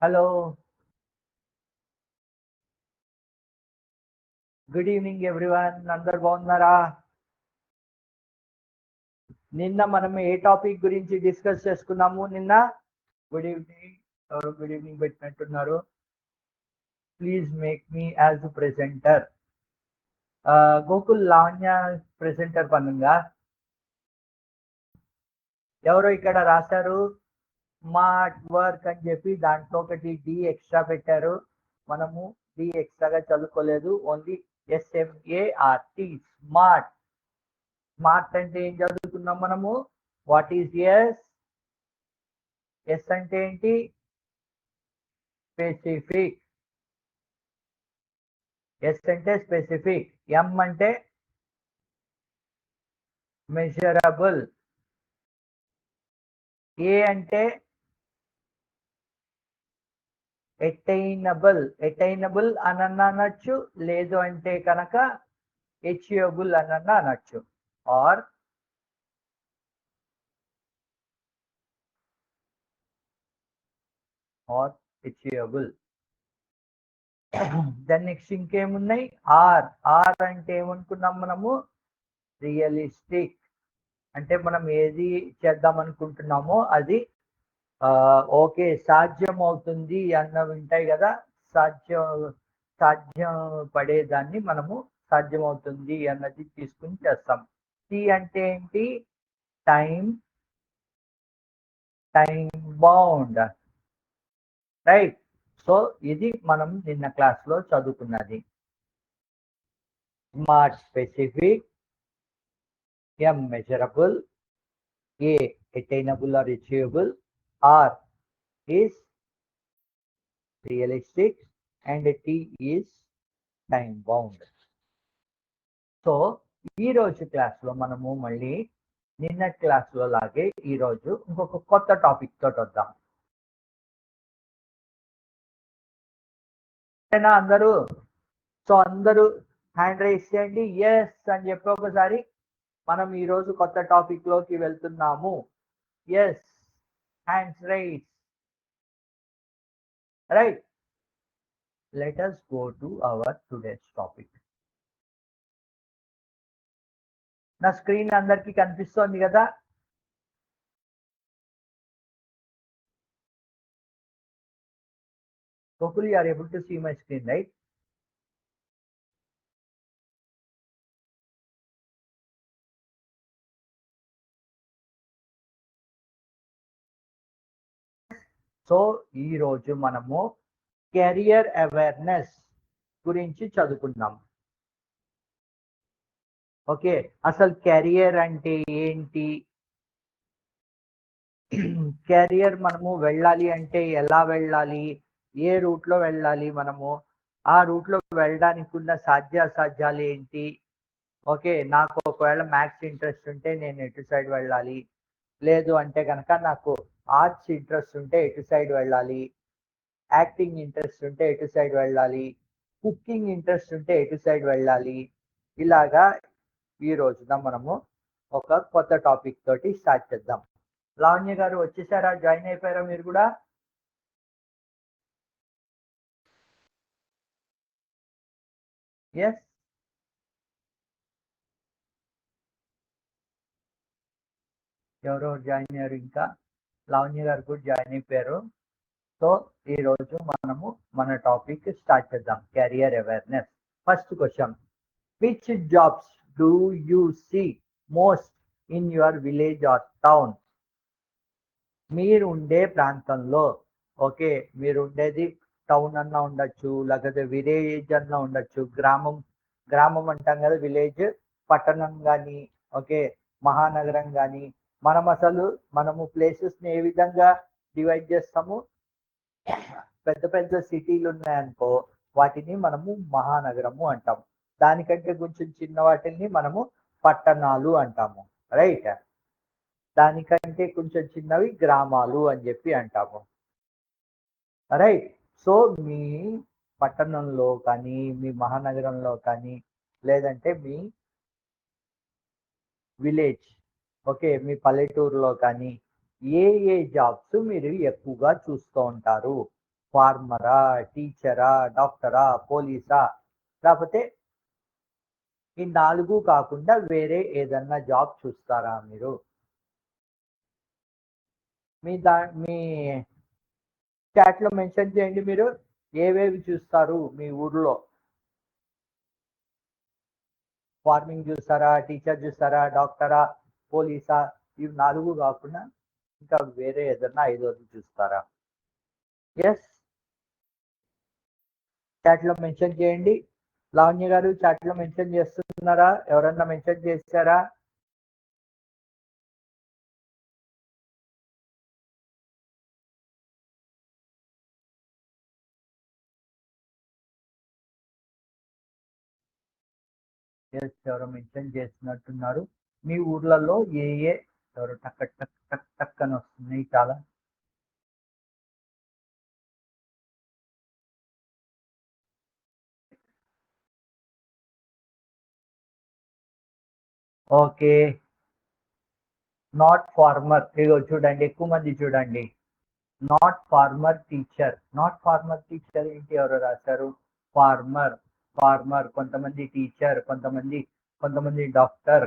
Hello, good evening everyone. అందరు బాగున్నారా? నిన్న మనం ఏ టాపిక్ గురించి డిస్కస్ చేసుకున్నాము? నిన్న గుడ్ ఈవినింగ్, ఎవరు గుడ్ ఈవినింగ్ పెట్టినట్టున్నారు? Please make me as presenter. Gokul Lavanya presenter పన్నుంగా ఎవరో ఇక్కడ రాశారు స్మార్ట్ వర్క్ అని చెప్పి, దాంట్లో ఒకటి డి ఎక్స్ట్రా పెట్టారు. మనము డి ఎక్స్ట్రాగా చదువుకోలేదు, ఓన్లీ SMART స్మార్ట్. స్మార్ట్ అంటే ఏం చదువుకున్నాం మనము? వాట్ ఈజ్ ఎస్ అంటే ఏంటి? స్పెసిఫిక్. ఎస్ అంటే స్పెసిఫిక్. ఎం అంటే మెజరబుల్. ఏ అంటే అటైనబుల్. అటైనబుల్ అని అనొచ్చు, లేదు అంటే కనుక అచీవబుల్ అని అనొచ్చు. R achievable. దాని నెక్స్ట్ ఇంకేమున్నాయి? ఆర్. ఆర్ అంటే ఏమనుకున్నాం మనము? రియలిస్టిక్. అంటే మనం ఏది చేద్దాం అనుకుంటున్నామో అది ఓకే సాధ్యం అవుతుంది అన్నవి ఉంటాయి కదా, సాధ్యం పడేదాన్ని మనము సాధ్యం అవుతుంది అన్నది తీసుకుని చేస్తాం. సి అంటే ఏంటి? Time bound. రైట్. సో ఇది మనం నిన్న క్లాస్లో చదువుకున్నది. SMART specific, M measurable, A attainable or achievable, R is realistic and T is time bound. So ఈరోజు క్లాస్లో మనము మళ్ళీ నిన్న క్లాస్లో లాగే ఈరోజు ఇంకొక కొత్త టాపిక్ తోటి వద్దాం. అందరూ? సో అందరూ హ్యాండ్ రైజ్ చేయండి, ఎస్ అని చెప్పి ఒకసారి. మనం ఈరోజు కొత్త టాపిక్ లోకి వెళ్తున్నాము. Yes, hands raise. Right, let us go to our today's topic. నా స్క్రీన్ అందరికి కనిపిస్తోంది కదా? Gokul, you are able to see my screen, right? So ఈ రోజు మనము కెరియర్ అవేర్నెస్ గురించి చదువుకుందాం. ఓకే, అసలు కెరియర్ అంటే ఏంటి? కెరియర్ మనము వెళ్ళాలి అంటే ఎలా వెళ్ళాలి, ఏ రూట్లో వెళ్ళాలి, మనము ఆ రూట్లో వెళ్ళడానికి ఉన్న సాధ్యాసాధ్యాలు ఏంటి? ఓకే, నాకు ఒకవేళ మ్యాథ్స్ ఇంట్రెస్ట్ ఉంటే నేను ఎటు సైడ్ వెళ్ళాలి, లేదు అంటే కనుక నాకు ఆర్ట్స్ ఇంట్రెస్ట్ ఉంటే ఎటు సైడ్ వెళ్ళాలి, యాక్టింగ్ ఇంట్రెస్ట్ ఉంటే ఎటు సైడ్ వెళ్ళాలి, కుకింగ్ ఇంట్రెస్ట్ ఉంటే ఎటు సైడ్ వెళ్ళాలి. ఇలాగా ఈ రోజున మనము ఒక కొత్త టాపిక్ తోటి స్టార్ట్ చేద్దాం. లావణ్య గారు వచ్చేసారా? జాయిన్ అయిపోయారా మీరు కూడా? ఎస్, ఎవరెవరు జాయిన్ అయ్యారు? ఇంకా లావణ్య గారు కూడా జాయిన్ అయిపోయారు. సో ఈ రోజు మనము మన టాపిక్ స్టార్ట్ చేద్దాం, career awareness. First question, which jobs do you see most in your village or town? మీరు ఉండే ప్రాంతంలో, ఓకే, మీరు ఉండేది టౌన్ అన్నా ఉండొచ్చు, లేకపోతే విలేజ్ అన్నా ఉండొచ్చు. గ్రామం అంటాం కదా, విలేజ్, పట్టణం కానీ, ఓకే, మహానగరం కానీ. మనము ప్లేసెస్ని ఏ విధంగా డివైడ్ చేస్తాము? పెద్ద పెద్ద సిటీలు ఉన్నాయనుకో, వాటిని మనము మహానగరము అంటాము. దానికంటే కొంచెం చిన్న వాటిని మనము పట్టణాలు అంటాము. రైట్, దానికంటే కొంచెం చిన్నవి గ్రామాలు అని చెప్పి అంటాము. రైట్. సో మీ పట్టణంలో కానీ, మీ మహానగరంలో కానీ, లేదంటే మీ విలేజ్, ఓకే, మీ పల్లెటూరులో కానీ ఏ జాబ్స్ మీరు ఎక్కువగా చూస్తూ ఉంటారు? ఫార్మరా, టీచరా, డాక్టరా, పోలీసా, లేకపోతే ఈ 4 కాకుండా వేరే ఏదన్నా జాబ్ చూస్తారా మీరు? మీ చాట్‌లో మెన్షన్ చేయండి మీరు. ఏవేవి చూస్తారు మీ ఊర్లో? ఫార్మింగ్ చూస్తారా? టీచర్ చూస్తారా? డాక్టరా? పోలీసా? ఇవి 4 కాకుండా ఇంకా వేరే ఏదన్నా ఐదోది చూస్తారా? యెస్. చాట్‌లో మెన్షన్ చేయండి. లావణ్య గారు చాట్‌లో మెన్షన్ చేస్తున్నారా? ఎవరన్నా మెన్షన్ చేసారా? యెస్. ఎవరో మెన్షన్ చేసినట్టున్నారు. మీ ఊర్లలో ఎవరో టక్ టక్ టక్ టక్ అని వస్తున్నాయి చాలా. ఓకే. Not farmer. ఇగో చూడండి, ఎక్కువ మంది చూడండి. Not farmer teacher. Not farmer teacher ఏంటి, ఎవరో రాశారు? ఫార్మర్, ఫార్మర్, కొంతమంది టీచర్, కొంతమంది డాక్టర్,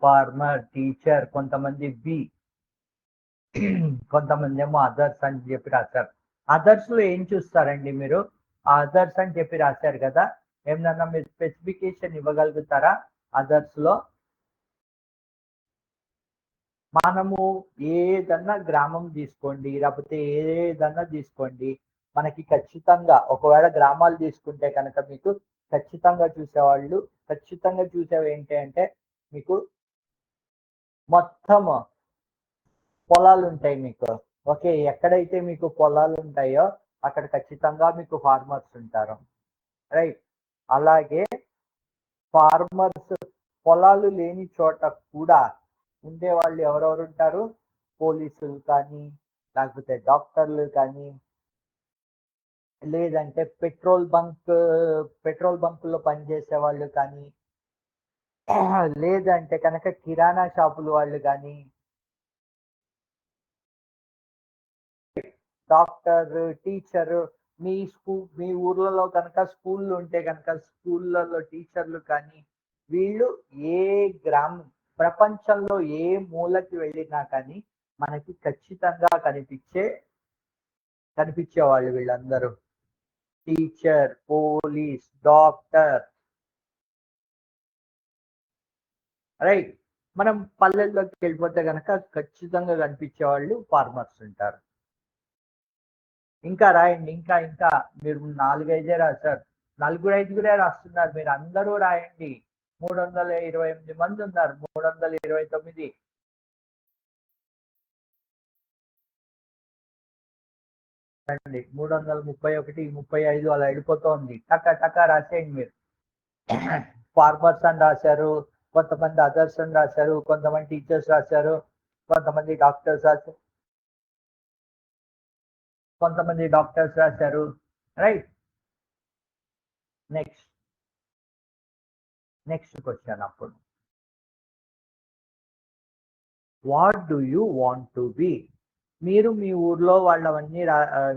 ఫార్మర్, టీచర్, కొంతమంది కొంతమంది ఏమో అదర్స్ అని చెప్పి రాశారు. అదర్స్ లో ఏం చూస్తారండి మీరు? అదర్స్ అని చెప్పి రాశారు కదా, ఏమన్నా మీరు స్పెసిఫికేషన్ ఇవ్వగలుగుతారా? అదర్స్ లో మనము ఏదన్నా గ్రామం తీసుకోండి, లేకపోతే ఏదన్నా తీసుకోండి, మనకి ఖచ్చితంగా ఒకవేళ గ్రామాలు తీసుకుంటే కనుక మీకు ఖచ్చితంగా చూసేవి ఏంటి అంటే మీకు మొత్తం పొలాలు ఉంటాయి మీకు. ఓకే, ఎక్కడైతే మీకు పొలాలు ఉంటాయో అక్కడ ఖచ్చితంగా మీకు ఫార్మర్స్ ఉంటారు, రైట్? అలాగే ఫార్మర్స్ పొలాలు లేని చోట కూడా ఉండేవాళ్ళు ఎవరెవరు ఉంటారు? పోలీసులు కానీ, లేకపోతే డాక్టర్లు కానీ, లేదంటే పెట్రోల్ బంకుల్లో పనిచేసే వాళ్ళు కానీ, లేదంటే కనుక కిరాణా షాపుల వాళ్ళు కానీ, డాక్టర్, టీచర్, మీ ఊర్లలో కనుక స్కూళ్ళు ఉంటే కనుక స్కూళ్ళలో టీచర్లు కానీ, వీళ్ళు ఏ గ్రామం ప్రపంచంలో ఏ మూలకి వెళ్ళినా కానీ మనకి ఖచ్చితంగా కనిపించేవాళ్ళు వీళ్ళందరూ. Teacher, police, doctor, right? మనం పల్లెల్లోకి వెళ్ళిపోతే కనుక ఖచ్చితంగా కనిపించే వాళ్ళు ఫార్మర్స్ ఉంటారు. ఇంకా రాయండి, ఇంకా ఇంకా మీరు 4-5 రాశారు, 4-5 రాస్తున్నారు, మీరు అందరూ రాయండి. 328 మంది ఉన్నారు, 329. 331, 35 అలా వెళ్ళిపోతుంది. టక టక రాసేయండి మీరు. ఫార్మర్స్ అని రాశారు, కొంతమంది అదర్స్ అని రాశారు, కొంతమంది టీచర్స్ రాశారు, కొంతమంది డాక్టర్స్ రాశారు, రైట్? నెక్స్ట్ క్వశ్చన్ అప్పుడు, what do you want to be? మీరు మీ ఊర్లో వాళ్ళవన్నీ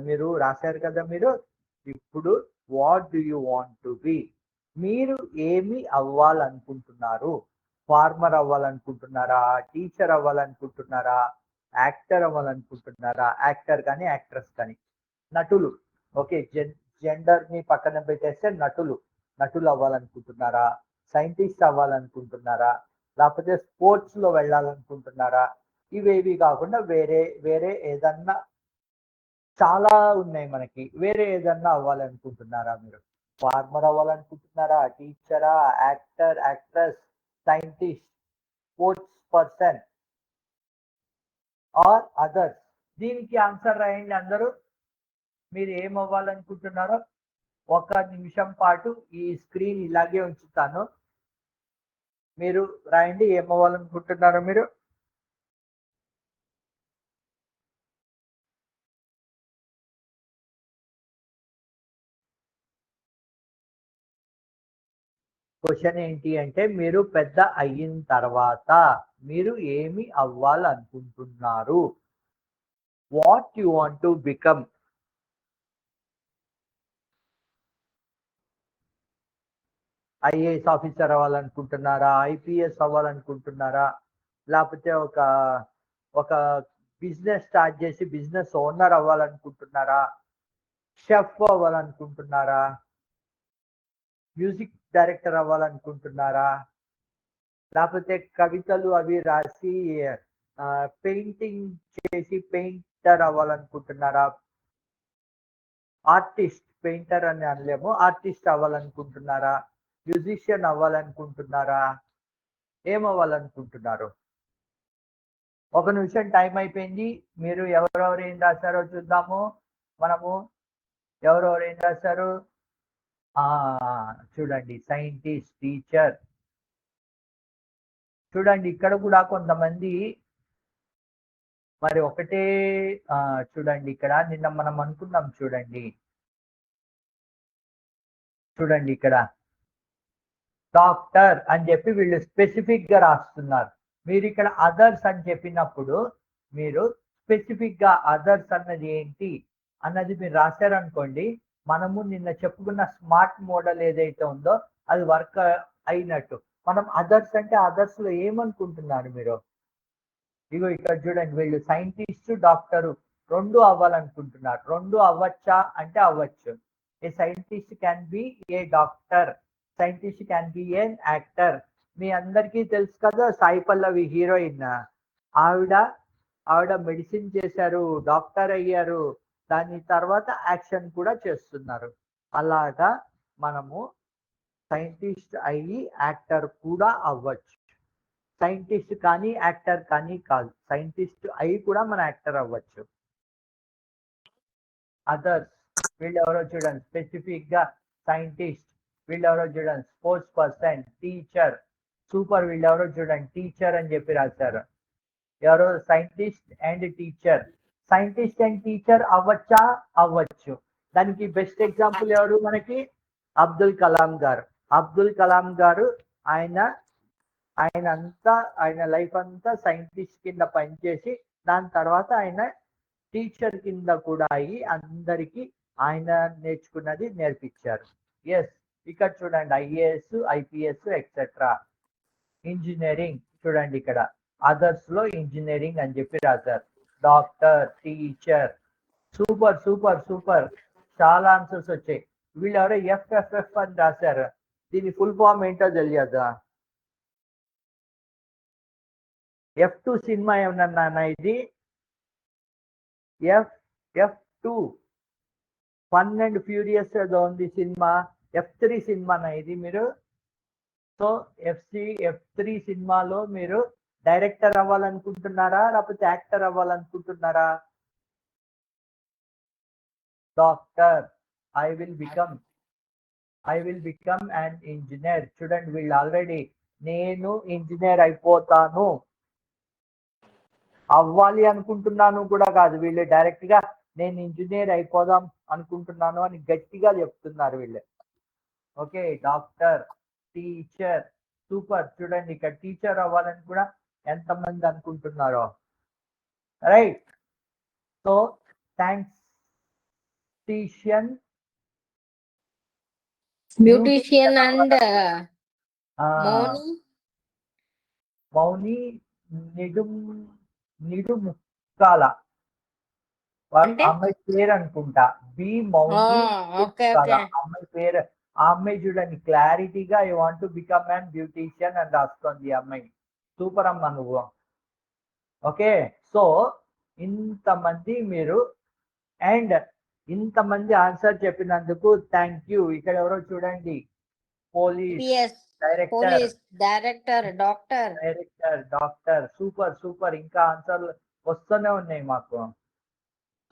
మీరు రాశారు కదా మీరు. ఇప్పుడు what do you want to be? మీరు ఏమి అవ్వాలనుకుంటున్నారు? ఫార్మర్ అవ్వాలనుకుంటున్నారా? టీచర్ అవ్వాలనుకుంటున్నారా? యాక్టర్ అవ్వాలనుకుంటున్నారా? యాక్టర్ కానీ యాక్ట్రెస్ కానీ, నటులు. ఓకే, జెండర్ ని పక్కన పెట్టేస్తే నటులు అవ్వాలనుకుంటున్నారా? సైంటిస్ట్ అవ్వాలనుకుంటున్నారా? లేకపోతే స్పోర్ట్స్ లో వెళ్ళాలనుకుంటున్నారా? ఇవేవి కాకుండా వేరే వేరే ఏదన్నా చాలా ఉన్నాయి మనకి. వేరే ఏదన్నా అవ్వాలనుకుంటున్నారా మీరు? ఫార్మర్ అవ్వాలనుకుంటున్నారా? టీచరా? Actor, actress, scientist, sports person or others? దీనికి ఆన్సర్ రాయండి అందరూ. మీరు ఏం అవ్వాలనుకుంటున్నారో 1 నిమిషం పాటు ఈ స్క్రీన్ ఇలాగే ఉంచుతాను. మీరు రాయండి ఏం అవ్వాలనుకుంటున్నారో మీరు. క్వశ్చన్ ఏంటి అంటే, మీరు పెద్ద అయిన తర్వాత మీరు ఏమి అవ్వాలనుకుంటున్నారు? What you want to become. IAS officer అవ్వాలనుకుంటున్నారా, ఐపీఎస్ అవ్వాలనుకుంటున్నారా, లేకపోతే ఒక బిజినెస్ స్టార్ట్ చేసి బిజినెస్ ఓనర్ అవ్వాలనుకుంటున్నారా, షెఫ్ అవ్వాలనుకుంటున్నారా, మ్యూజిక్ డైరెక్టర్ అవ్వాలనుకుంటున్నారా, లేకపోతే కవితలు అవి రాసి పెయింటింగ్ చేసి పెయింటర్ అవ్వాలనుకుంటున్నారా, ఆర్టిస్ట్, పెయింటర్ అని అనలేము, ఆర్టిస్ట్ అవ్వాలనుకుంటున్నారా, మ్యూజిషియన్ అవ్వాలనుకుంటున్నారా, ఏమవ్వాలనుకుంటున్నారు? ఒక నిమిషం టైం అయిపోయింది. మీరు ఎవరెవరు ఏం రాశారో చూద్దాము. మనము ఎవరెవరు ఏం రాశారు? చూడండి, సైంటిస్ట్, టీచర్. చూడండి ఇక్కడ కూడా కొంతమంది మరి ఒకటే చూడండి ఇక్కడ నిన్న మనం అనుకున్నాం చూడండి ఇక్కడ డాక్టర్ అని చెప్పి వీళ్ళు స్పెసిఫిక్ గా రాస్తున్నారు. మీరు ఇక్కడ అదర్స్ అని చెప్పినప్పుడు మీరు స్పెసిఫిక్ గా అదర్స్ అన్నది ఏంటి అన్నది మీరు రాశారనుకోండి, మనము నిన్న చెప్పుకున్న స్మార్ట్ మోడల్ ఏదైతే ఉందో అది వర్క్ అయినట్టు. మనం అదర్స్ అంటే అదర్స్ లో ఏమనుకుంటున్నారు మీరు? ఇగో ఇక్కడ చూడండి, వీళ్ళు సైంటిస్ట్, డాక్టరు రెండు అవ్వాలనుకుంటున్నారు. రెండు అవ్వచ్చా అంటే అవ్వచ్చు. A scientist can be a doctor, scientist can be a actor. మీ అందరికీ తెలుసు కదా సాయి పల్లవి హీరోయిన్, ఆవిడ మెడిసిన్ చేశారు, డాక్టర్ అయ్యారు, దాని తర్వాత యాక్షన్ కూడా చేస్తున్నారు. అలాగా మనము సైంటిస్ట్ అయ్యి యాక్టర్ కూడా అవ్వచ్చు. సైంటిస్ట్ కానీ యాక్టర్ కానీ కాదు, సైంటిస్ట్ అయి కూడా మన యాక్టర్ అవ్వచ్చు. అదర్స్ వీళ్ళెవరో చూడండి, స్పెసిఫిక్ గా సైంటిస్ట్, వీళ్ళెవరో చూడండి స్పోర్ట్స్ పర్సన్, టీచర్, సూపర్, వీళ్ళెవరో చూడండి టీచర్ అని చెప్పి రాశారు. ఎవరో scientist and teacher. Scientist and teacher అవ్వచ్చా? అవ్వచ్చు. దానికి బెస్ట్ ఎగ్జాంపుల్ ఎవరు మనకి? అబ్దుల్ కలాం గారు. అబ్దుల్ కలాం గారు ఆయన లైఫ్ అంతా సైంటిస్ట్ కింద పనిచేసి దాని తర్వాత ఆయన టీచర్ కింద కూడా అయ్యి అందరికి ఆయన నేర్చుకున్నది నేర్పించారు. ఎస్, ఇక్కడ చూడండి ఐఏఎస్, ఐపీఎస్ ఎక్సెట్రా. ఇంజనీరింగ్ చూడండి ఇక్కడ అదర్స్ లో ఇంజనీరింగ్ అని చెప్పి రాశారు. Doctor, teacher. Super super super, చాలా ఆన్సర్స్ వచ్చాయి. వీళ్ళు ఎవరో ఎఫ్ఎఫ్ఎఫ్ అని రాశారు. దీని ఫుల్ ఫామ్ ఏంటో తెలియదా? F2 సినిమా ఏమన్నా ఇది? F2 ఫన్ అండ్ ఫ్యూరియస్ ఏదో ఉంది సినిమా. F3 సినిమానా ఇది మీరు? సో F3 సినిమాలో మీరు డైరెక్టర్ అవ్వాలనుకుంటున్నారా లేకపోతే యాక్టర్ అవ్వాలనుకుంటున్నారా? Doctor. I will become an engineer. చూడండి వీళ్ళు ఆల్రెడీ నేను ఇంజనీర్ అయిపోతాను, అవ్వాలి అనుకుంటున్నాను కూడా కాదు, వీళ్ళు డైరెక్ట్ గా నేను ఇంజనీర్ అయిపోదాం అనుకుంటున్నాను అని గట్టిగా చెప్తున్నారు వీళ్ళు. Okay, doctor, teacher. సూపర్. చూడండి ఇక్కడ టీచర్ అవ్వాలని కూడా ఎంతమంది అనుకుంటున్నారో. Right. So thanks beautician and Mouni Nidumukkala అమ్మాయి పేరు అనుకుంటా. బి మౌని అమ్మాయి పేరు. ఆ అమ్మాయి చూడండి క్లారిటీగా I want to become an beautician అని రాస్తుంది అమ్మాయి. సూపర్ అమ్మ నువ్వు. ఓకే, సో ఇంతమంది మీరు అండ్ ఇంతమంది ఆన్సర్ చెప్పినందుకు థ్యాంక్ యూ. ఇక్కడ ఎవరో చూడండి, police, director, doctor. Super super, ఇంకా ఆన్సర్లు వస్తూనే ఉన్నాయి మాకు.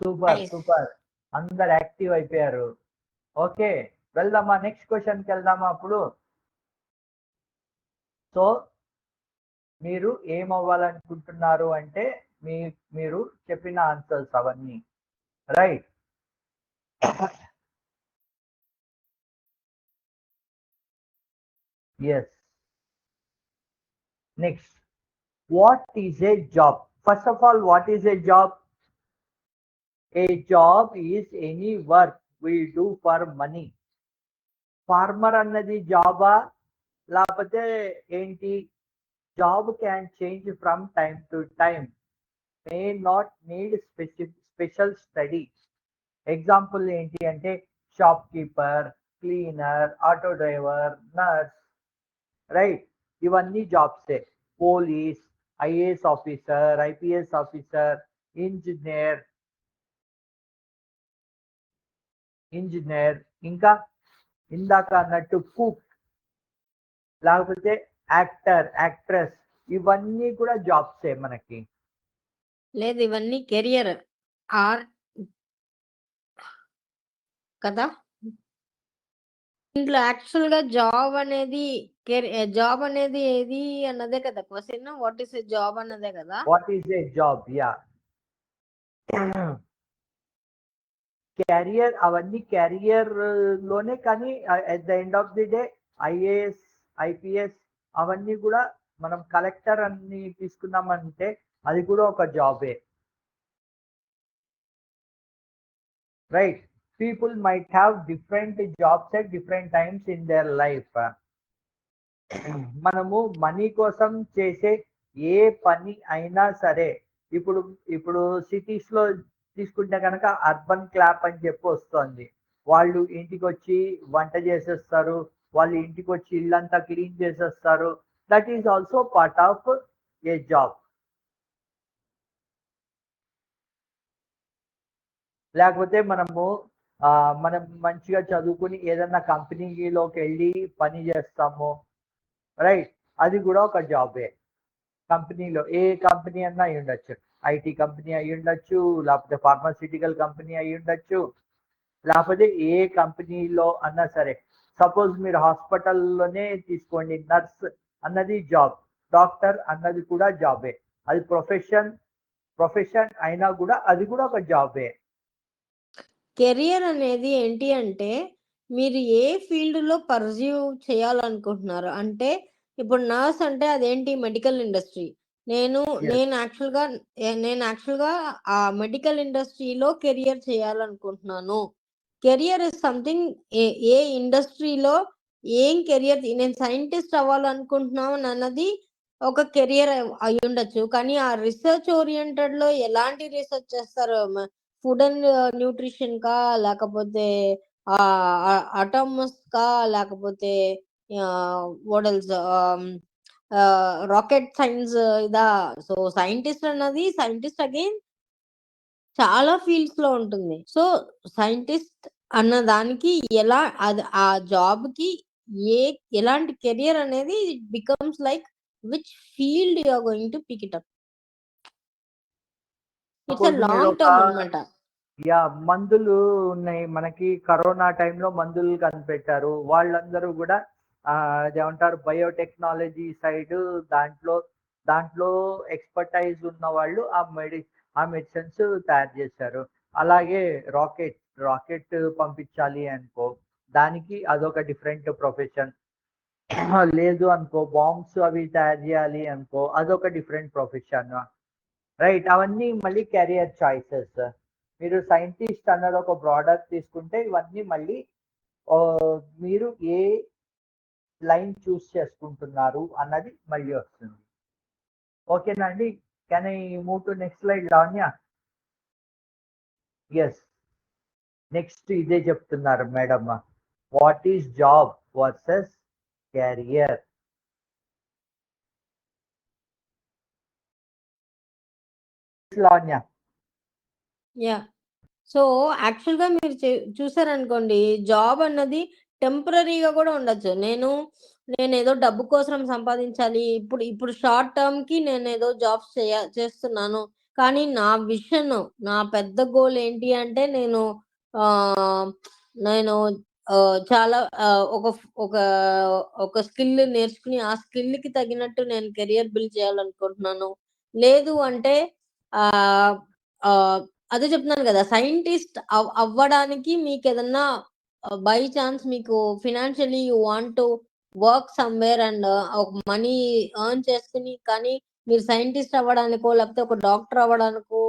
సూపర్ సూపర్, అందరు యాక్టివ్ అయిపోయారు. ఓకే, వెళ్దామా నెక్స్ట్ క్వశ్చన్కి వెళ్దామా అప్పుడు? సో మీరు ఏమవ్వాలనుకుంటున్నారు అంటే మీరు చెప్పిన ఆన్సర్స్ అవన్నీ. Right. Yes. Next, what is a job? First of all, what is a job? A job is any work we do for money. Farmer అన్నది జాబా లేకపోతే ఏంటి? Job can change from time to time, may not need special study. Example ఏంటి అంటే shop keeper, cleaner, auto driver, nurse, right? ఇవన్నీ జాబ్సే. Police, IAS officer, IPS officer, engineer, ఇంకా ఇందాక అన్నట్టు కుక్, లేకపోతే యాక్టర్, యాక్ట్రెస్, ఇవన్నీ కూడా జాబ్సే మనకి. లేదు, ఇవన్నీ కెరియర్ ఆర్ కదా. ఇంట్లో యాక్చువల్ గా జాబ్ అనేది ఏది అన్నదే కదా question. What is a job అన్నదే కదా. What is a job? Yeah, carrier, అవన్నీ క్యారియర్ లోనే. కానీ at the end of the day IAS, IPS అవన్నీ కూడా, మనం కలెక్టర్ అన్ని తీసుకున్నామంటే అది కూడా ఒక జాబే, right? People might have different jobs at different times in their life. మనము మనీ కోసం చేసే ఏ పని అయినా సరే, ఇప్పుడు ఇప్పుడు సిటీస్ లో తీసుకుంటే కనుక అర్బన్ క్లాప్ అని చెప్పి వస్తుంది. వాళ్ళు ఇంటికి వచ్చి వంట చేసేస్తారు, వాళ్ళు ఇంటికి వచ్చి ఇల్లంతా క్లీన్ చేసేస్తారు. That is also part of A job. లేకపోతే మనం మంచిగా చదువుకుని ఏదన్నా కంపెనీలోకి వెళ్ళి పని చేస్తాము, రైట్? అది కూడా ఒక జాబే. కంపెనీలో ఏ కంపెనీ అన్నా అయి ఉండొచ్చు, ఐటీ కంపెనీ అయి ఉండొచ్చు, లేకపోతే ఫార్మాసిటికల్ కంపెనీ అయి ఉండొచ్చు, లేకపోతే ఏ కంపెనీలో అన్నా సరే. సపోజ్ మీరు హాస్పిటల్లోనే తీసుకోండి, నర్స్ అన్నది జాబ్, డాక్టర్ అన్నది కూడా జాబే. అది ప్రొఫెషన్ అయినా కూడా అది కూడా ఒక జాబే. కెరియర్ అనేది ఏంటి అంటే మీరు ఏ ఫీల్డ్ లో పర్స్యూ చేయాలనుకుంటున్నారు. అంటే ఇప్పుడు నర్స్ అంటే అదేంటి, మెడికల్ ఇండస్ట్రీ. నేను Yes. నేను యాక్చువల్గా ఆ మెడికల్ ఇండస్ట్రీలో కెరియర్ చేయాలనుకుంటున్నాను. కెరియర్ ఇస్ సంథింగ్, ఏ ఇండస్ట్రీలో ఏం కెరియర్. నేను సైంటిస్ట్ అవ్వాలనుకుంటున్నాను అన్నది ఒక కెరియర్ అయి ఉండొచ్చు. కానీ ఆ రీసెర్చ్ ఓరియంటెడ్ లో ఎలాంటి రీసెర్చ్ చేస్తారు? ఫుడ్ అండ్ న్యూట్రిషన్ కా, లేకపోతే అటామస్ కా, లేకపోతే మోడల్స్ రాకెట్ సైన్స్ ఇదా. సో సైంటిస్ట్ అగైన్ చాలా ఫీల్డ్స్ లో ఉంటుంది. సో సైంటిస్ట్ అన్న దానికి ఎలా ఆ జాబ్ కి ఎలాంటి కెరియర్ అనేది becomes like which field you are going to pick it up. It's Suppose మీరు లాంగ్ టర్మ్ అన్నమాట. యా, మందులు ఉన్నాయి మనకి. కరోనా టైంలో మందులు కనిపెట్టారు. వాళ్ళందరూ కూడా అదేమంటారు, బయోటెక్నాలజీ సైడ్, దాంట్లో ఎక్స్పర్టైజ్ ఉన్న వాళ్ళు ఆ మెడిసిన్స్ తయారు చేశారు. అలాగే రాకెట్ పంపించాలి అనుకో, దానికి అదొక డిఫరెంట్ ప్రొఫెషన్. లేదు అనుకో, బాంబ్స్ అవి తయారు చేయాలి అనుకో, అదొక డిఫరెంట్ ప్రొఫెషన్, రైట్? అవన్నీ మళ్ళీ కెరియర్ చాయిసెస్. మీరు సైంటిస్ట్ అన్నది ఒక బ్రాడర్ తీసుకుంటే, ఇవన్నీ మళ్ళీ మీరు ఏ లైన్ చూస్ చేసుకుంటున్నారు అన్నది మళ్ళీ వస్తుంది. ఓకేనా అండి? Can I move to next slide, Lavanya? Yes, next ఇదే చెప్తున్నారు madam. What is job versus career? Lavanya. Yeah. So యాక్చువల్గా మీరు చూసారనుకోండి, జాబ్ అన్నది టెంపరీగా కూడా ఉండొచ్చు. నేను ఏదో డబ్బు కోసం సంపాదించాలి, ఇప్పుడు షార్ట్ టర్మ్ కి నేను ఏదో జాబ్స్ చేస్తున్నాను. కానీ నా పెద్ద గోల్ ఏంటి అంటే నేను చాలా ఒక ఒక ఒక స్కిల్ నేర్చుకుని ఆ స్కిల్ కి తగినట్టు నేను కెరియర్ బిల్డ్ చేయాలనుకుంటున్నాను. లేదు అంటే అదే చెప్తున్నాను కదా, సైంటిస్ట్ అవ్వడానికి మీకు ఏదన్నా బై ఛాన్స్ మీకు financially you want to work somewhere and ఒక మనీ ఎర్న్ చేసుకుని, కానీ మీరు సైంటిస్ట్ అవ్వడానికో లేకపోతే ఒక డాక్టర్ అవ్వడానికో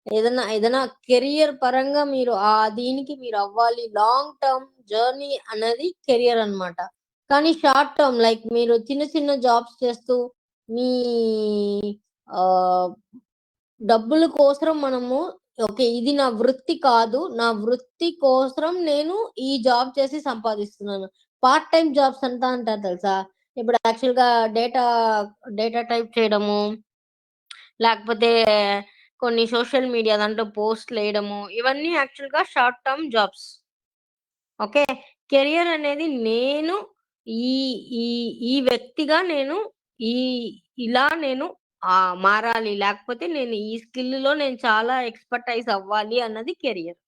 ఏదైనా కెరియర్ పరంగా మీరు దీనికి మీరు అవ్వాలి, లాంగ్ టర్మ్ జర్నీ అనేది కెరియర్ అన్నమాట. కానీ షార్ట్ టర్మ్ లైక్ మీరు చిన్న చిన్న జాబ్స్ చేస్తూ మీ డబ్బుల కోసం మనము ఓకే, ఇది నా వృత్తి కాదు, నా వృత్తి కోసం నేను ఈ జాబ్ చేసి సంపాదిస్తున్నాను. పార్ట్ టైం జాబ్స్ అంతా అంటారు తెలుసా? ఇప్పుడు యాక్చువల్ గా డేటా టైప్ చేయడము, లేకపోతే కొన్ని సోషల్ మీడియా దాంట్లో పోస్ట్లు వేయడము, ఇవన్నీ యాక్చువల్ గా short term jobs. Okay, career అనేది నేను ఈ ఈ ఈ వ్యక్తిగా నేను ఈ ఇలా నేను మారాలి, లేకపోతే నేను ఈ స్కిల్ లో నేను చాలా ఎక్స్పర్టైజ్ అవ్వాలి అన్నది career.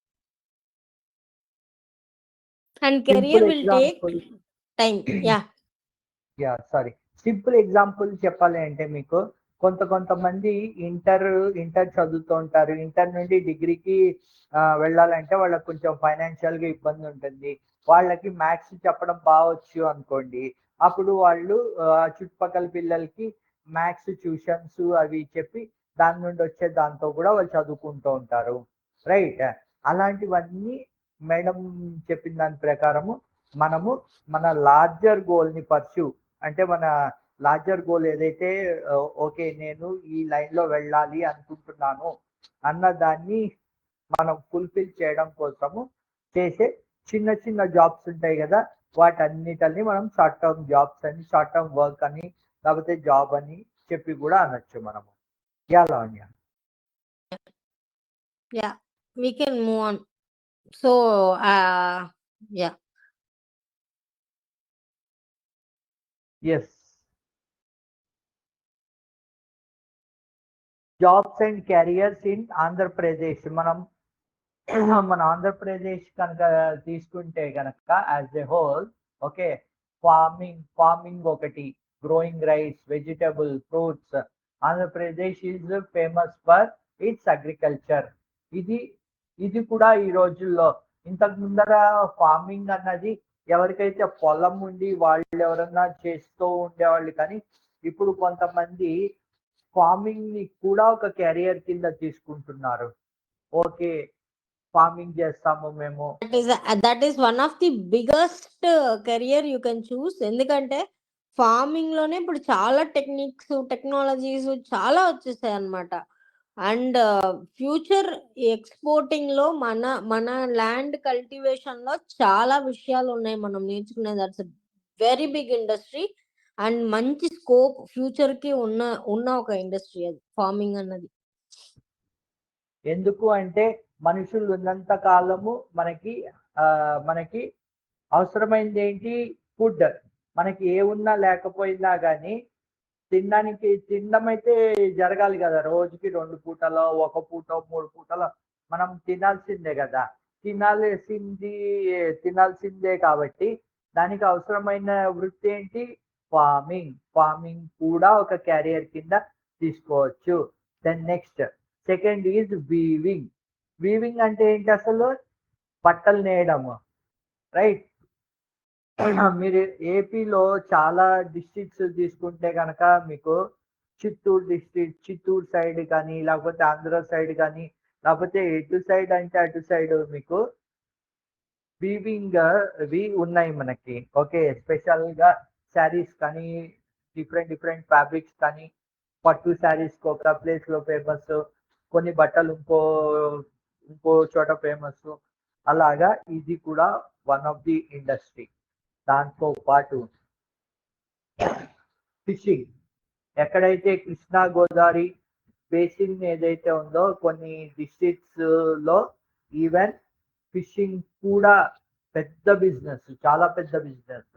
And simple career will take example time. Sorry, simple example చెప్పాలి అంటే మీకు కొంతమంది ఇంటర్ చదువుతూ ఉంటారు. ఇంటర్ నుండి డిగ్రీకి వెళ్ళాలంటే వాళ్ళకి కొంచెం ఫైనాన్షియల్ గా ఇబ్బంది ఉంటుంది. వాళ్ళకి మ్యాథ్స్ చెప్పడం బావచ్చు అనుకోండి, అప్పుడు వాళ్ళు చుట్టుపక్కల పిల్లలకి మ్యాథ్స్ ట్యూషన్స్ అవి చెప్పి దాని నుండి వచ్చే దాంతో కూడా వాళ్ళు చదువుకుంటూ ఉంటారు. రైట్, అలాంటివన్నీ మేడం చెప్పిన దాని ప్రకారము మనము మన లార్జర్ గోల్ ని పర్స్యూ, అంటే మన లార్జర్ గోల్ ఏదైతే ఓకే నేను ఈ లైన్ లో వెళ్ళాలి అనుకుంటున్నాను అన్న దాన్ని మనం ఫుల్ఫిల్ చేయడం కోసము చేసే చిన్న చిన్న జాబ్స్ ఉంటాయి కదా, వాటన్నిటిని మనం షార్ట్ టర్మ్ జాబ్స్ అని, షార్ట్ టర్మ్ వర్క్ అని, లేకపోతే జాబ్ అని చెప్పి కూడా అనొచ్చు మనము. Lavanya. We can move on. So yes, jobs and careers in Andhra Pradesh. మన ఆంధ్రప్రదేశ్ కనుక తీసుకుంటే కనుక as a whole, okay, farming ఒకటి, growing rice, vegetable, fruits. Andhra Pradesh is famous for its agriculture. ఇది కూడా ఈ రోజుల్లో, ఇంతకు ముందర ఫార్మింగ్ అన్నది ఎవరికైతే పొలం ఉండి వాళ్ళు ఎవరన్నా చేస్తూ ఉండేవాళ్ళు, కానీ ఇప్పుడు కొంతమంది ఫార్మింగ్ ని కూడా ఒక కెరియర్ కింద తీసుకుంటున్నారు. ఓకే, ఫార్మింగ్ చేస్తాము మేము. That is one of the biggest career you can choose. ఎందుకంటే ఫార్మింగ్ లోనే ఇప్పుడు చాలా టెక్నాలజీస్ చాలా వచ్చేసాయి అన్నమాట. అండ్ ఫ్యూచర్ ఎక్స్పోర్టింగ్ లో మన ల్యాండ్ కల్టివేషన్ లో చాలా విషయాలు ఉన్నాయి మనం నేర్చుకునేది. That's very big industry and మంచి స్కోప్ ఫ్యూచర్ కి ఉన్న ఒక ఇండస్ట్రీ అది ఫార్మింగ్ అన్నది. ఎందుకు అంటే మనుషులు ఉన్నంత కాలము మనకి అవసరమైంది ఏంటి? ఫుడ్. మనకి ఏ ఉన్నా లేకపోయినా కానీ తినడం అయితే జరగాలి కదా. రోజుకి 2 పూటలో, 1 పూట, 3 పూటలో మనం తినాల్సిందే కదా. తినాల్సిందే కాబట్టి దానికి అవసరమైన వృత్తి ఏంటి? ఫార్మింగ్ కూడా ఒక క్యారియర్ కింద తీసుకోవచ్చు. Then next second is weaving అంటే ఏంటి అసలు? బట్టలు నేయడము. రైట్, మీరు ఏపీలో చాలా డిస్ట్రిక్ట్స్ తీసుకుంటే కనుక మీకు చిత్తూరు సైడ్ కానీ, లేకపోతే ఆంధ్ర సైడ్ కానీ, లేకపోతే ఎటు సైడ్ అంటే అటు సైడ్ మీకు వీవింగ్ ఉన్నాయి మనకి. ఓకే, స్పెషల్ గా శారీస్ కానీ, డిఫరెంట్ ఫ్యాబ్రిక్స్ కానీ, పట్టు శారీస్ ఒక ప్లేస్ లో ఫేమస్, కొన్ని బట్టలు ఇంకో చోట ఫేమస్. అలాగా ఇది కూడా వన్ ఆఫ్ ది ఇండస్ట్రీ. దాంతో పాటు ఫిషింగ్. ఎక్కడైతే కృష్ణా గోదావరి బేసిన్ ఏదైతే ఉందో కొన్ని డిస్ట్రిక్ట్స్ లో ఈవెన్ ఫిషింగ్ కూడా పెద్ద బిజినెస్, చాలా పెద్ద బిజినెస్.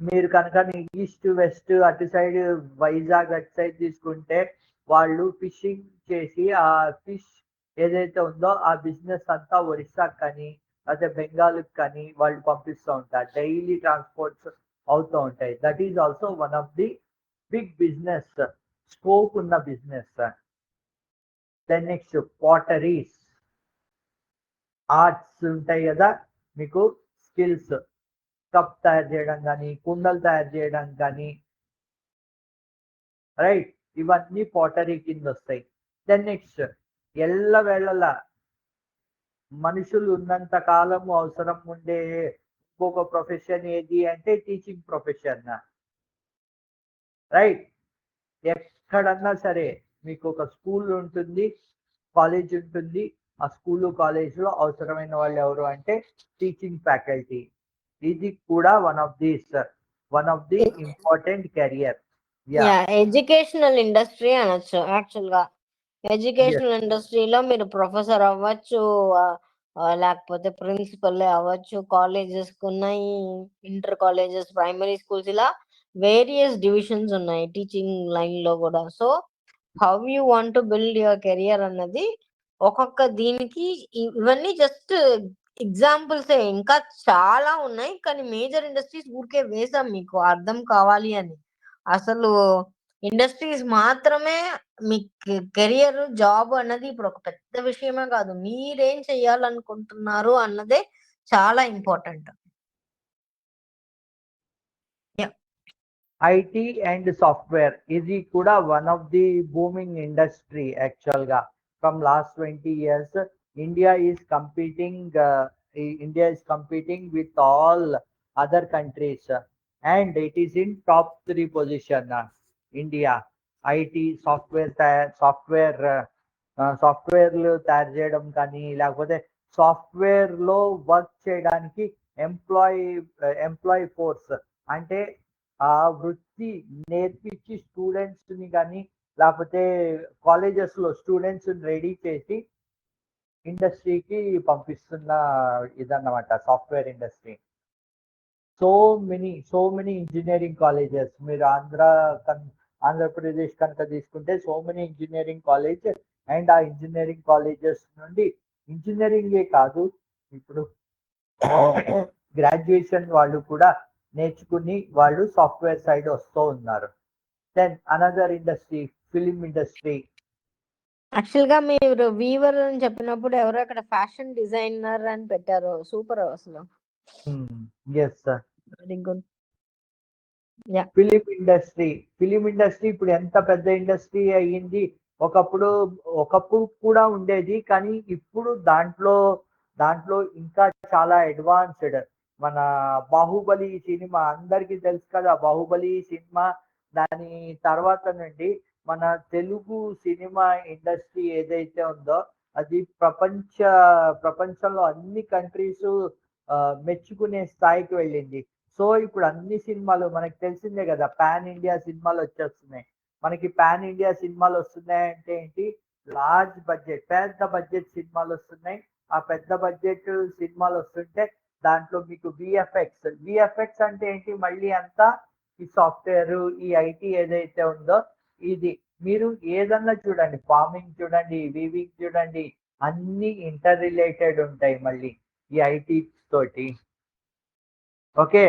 మీరు కనుక ఈస్ట్ వెస్ట్ అటు సైడ్ వైజాగ్ అటు సైడ్ తీసుకుంటే వాళ్ళు ఫిషింగ్ చేసి ఆ ఫిష్ ఏదైతే ఉందో ఆ బిజినెస్ అంతా ఒరిస్సాకి కానీ అదే బెంగాల్ కానీ వాళ్ళు పంపిస్తూ ఉంటారు. డైలీ ట్రాన్స్పోర్ట్స్ అవుతూ ఉంటాయి. That is also one of the big business, scope ఉన్న business. Then next potteries, arts ఉంటాయి కదా మీకు, స్కిల్స్, కప్ తయారు చేయడం కానీ, కుండలు తయారు చేయడం కానీ, రైట్, ఇవన్నీ పాటరీ కింద వస్తాయి. దెన్ నెక్స్ట్ ఎల్లవేళలా మనుషులు ఉన్నంత కాలము అవసరం ఉండే ఇంకొక ప్రొఫెషన్ ఏది అంటే టీచింగ్ ప్రొఫెషన్. రైట్? ఎక్కడన్నా సరే మీకు ఒక స్కూల్ ఉంటుంది, కాలేజ్ ఉంటుంది. ఆ స్కూలు కాలేజ్లో అవసరమైన వాళ్ళు ఎవరు అంటే టీచింగ్ ఫ్యాకల్టీ. ఇది కూడా one of the important career. Educational industry అనొచ్చు యాక్చువల్ గా. ఎడ్యుకేషనల్ ఇండస్ట్రీలో మీరు ప్రొఫెసర్ అవ్వచ్చు, లేకపోతే ప్రిన్సిపల్ అవ్వచ్చు. కాలేజెస్ ఉన్నాయి, ఇంటర్ కాలేజెస్, ప్రైమరీ స్కూల్స్, ఇలా వేరియస్ డివిజన్స్ ఉన్నాయి టీచింగ్ లైన్ లో కూడా. So how you want to build your career అన్నది ఒక్కొక్క దీనికి ఇవన్నీ జస్ట్ ఎగ్జాంపుల్సే, ఇంకా చాలా ఉన్నాయి. కానీ మేజర్ ఇండస్ట్రీస్ ఊరికే వేసాం మీకు అర్థం కావాలి అని. అసలు ఇండస్ట్రీస్ మాత్రమే మీ కెరియర్ జాబ్ అన్నది ఇప్పుడు ఒక పెద్ద విషయమే కాదు. మీరేం చెయ్యాలనుకుంటున్నారు అన్నదే చాలా ఇంపార్టెంట్. ఐటీ అండ్ సాఫ్ట్వేర్ ఇది కూడా one of the booming industry actual గా. From last 20 years India is competing with all other countries and it is in top 3 position. India IT సాఫ్ట్వేర్లు తయారు చేయడం కానీ, లేకపోతే సాఫ్ట్వేర్ లో వర్క్ చేయడానికి ఎంప్లాయీ ఫోర్స్ అంటే ఆ వృత్తి నేర్పించి స్టూడెంట్స్ ని కానీ, లేకపోతే కాలేజెస్ లో స్టూడెంట్స్ రెడీ చేసి ఇండస్ట్రీకి పంపిస్తున్న ఇదన్నమాట software industry. So many engineering colleges మీరు ఆంధ్రప్రదేశ్ కనుక తీసుకుంటే so many engineering college. And ఆ ఇంజనీరింగ్ కాలేజెస్ నుండి ఇంజనీరింగే కాదు, ఇప్పుడు గ్రాడ్యుయేషన్ వాళ్ళు కూడా నేర్చుకుని వాళ్ళు సాఫ్ట్వేర్ సైడ్ వస్తూ ఉన్నారు. Then another industry film industry. Actual గా మీరు వీవర్ అని చెప్పినప్పుడు ఎవరో అక్కడ ఫ్యాషన్ డిజైనర్ అని పెట్టారు. సూపర్ అసలు. Yes sir. Very good. Film industry ఇప్పుడు ఎంత పెద్ద ఇండస్ట్రీ అయ్యింది. ఒకప్పుడు కూడా ఉండేది, కానీ ఇప్పుడు దాంట్లో ఇంకా చాలా అడ్వాన్స్డ్. మన బాహుబలి సినిమా అందరికీ తెలుసు కదా. బాహుబలి సినిమా దాని తర్వాత నుండి మన తెలుగు సినిమా ఇండస్ట్రీ ఏదైతే ఉందో అది ప్రపంచంలో అన్ని కంట్రీస్ మెచ్చుకునే స్థాయికి వెళ్ళింది. సో ఇప్పుడు అన్ని సినిమాలు మనకి తెలిసిందే కదా, పాన్ ఇండియా సినిమాలు వచ్చేస్తున్నాయి. మనకి పాన్ ఇండియా సినిమాలు వస్తున్నాయి అంటే ఏంటి, పెద్ద బడ్జెట్ సినిమాలు వస్తున్నాయి. ఆ పెద్ద బడ్జెట్ సినిమాలు వస్తుంటే దాంట్లో మీకు విఎఫ్ఎక్స్ అంటే ఏంటి, మళ్ళీ అంతా ఈ సాఫ్ట్వేర్ ఈ ఐటీ ఏదైతే ఉందో ఇది. మీరు ఏదన్నా చూడండి, ఫార్మింగ్ చూడండి, వీవింగ్ చూడండి, అన్ని ఇంటర్ రిలేటెడ్ ఉంటాయి మళ్ళీ ఈ ఐటీ తోటి. ఓకే,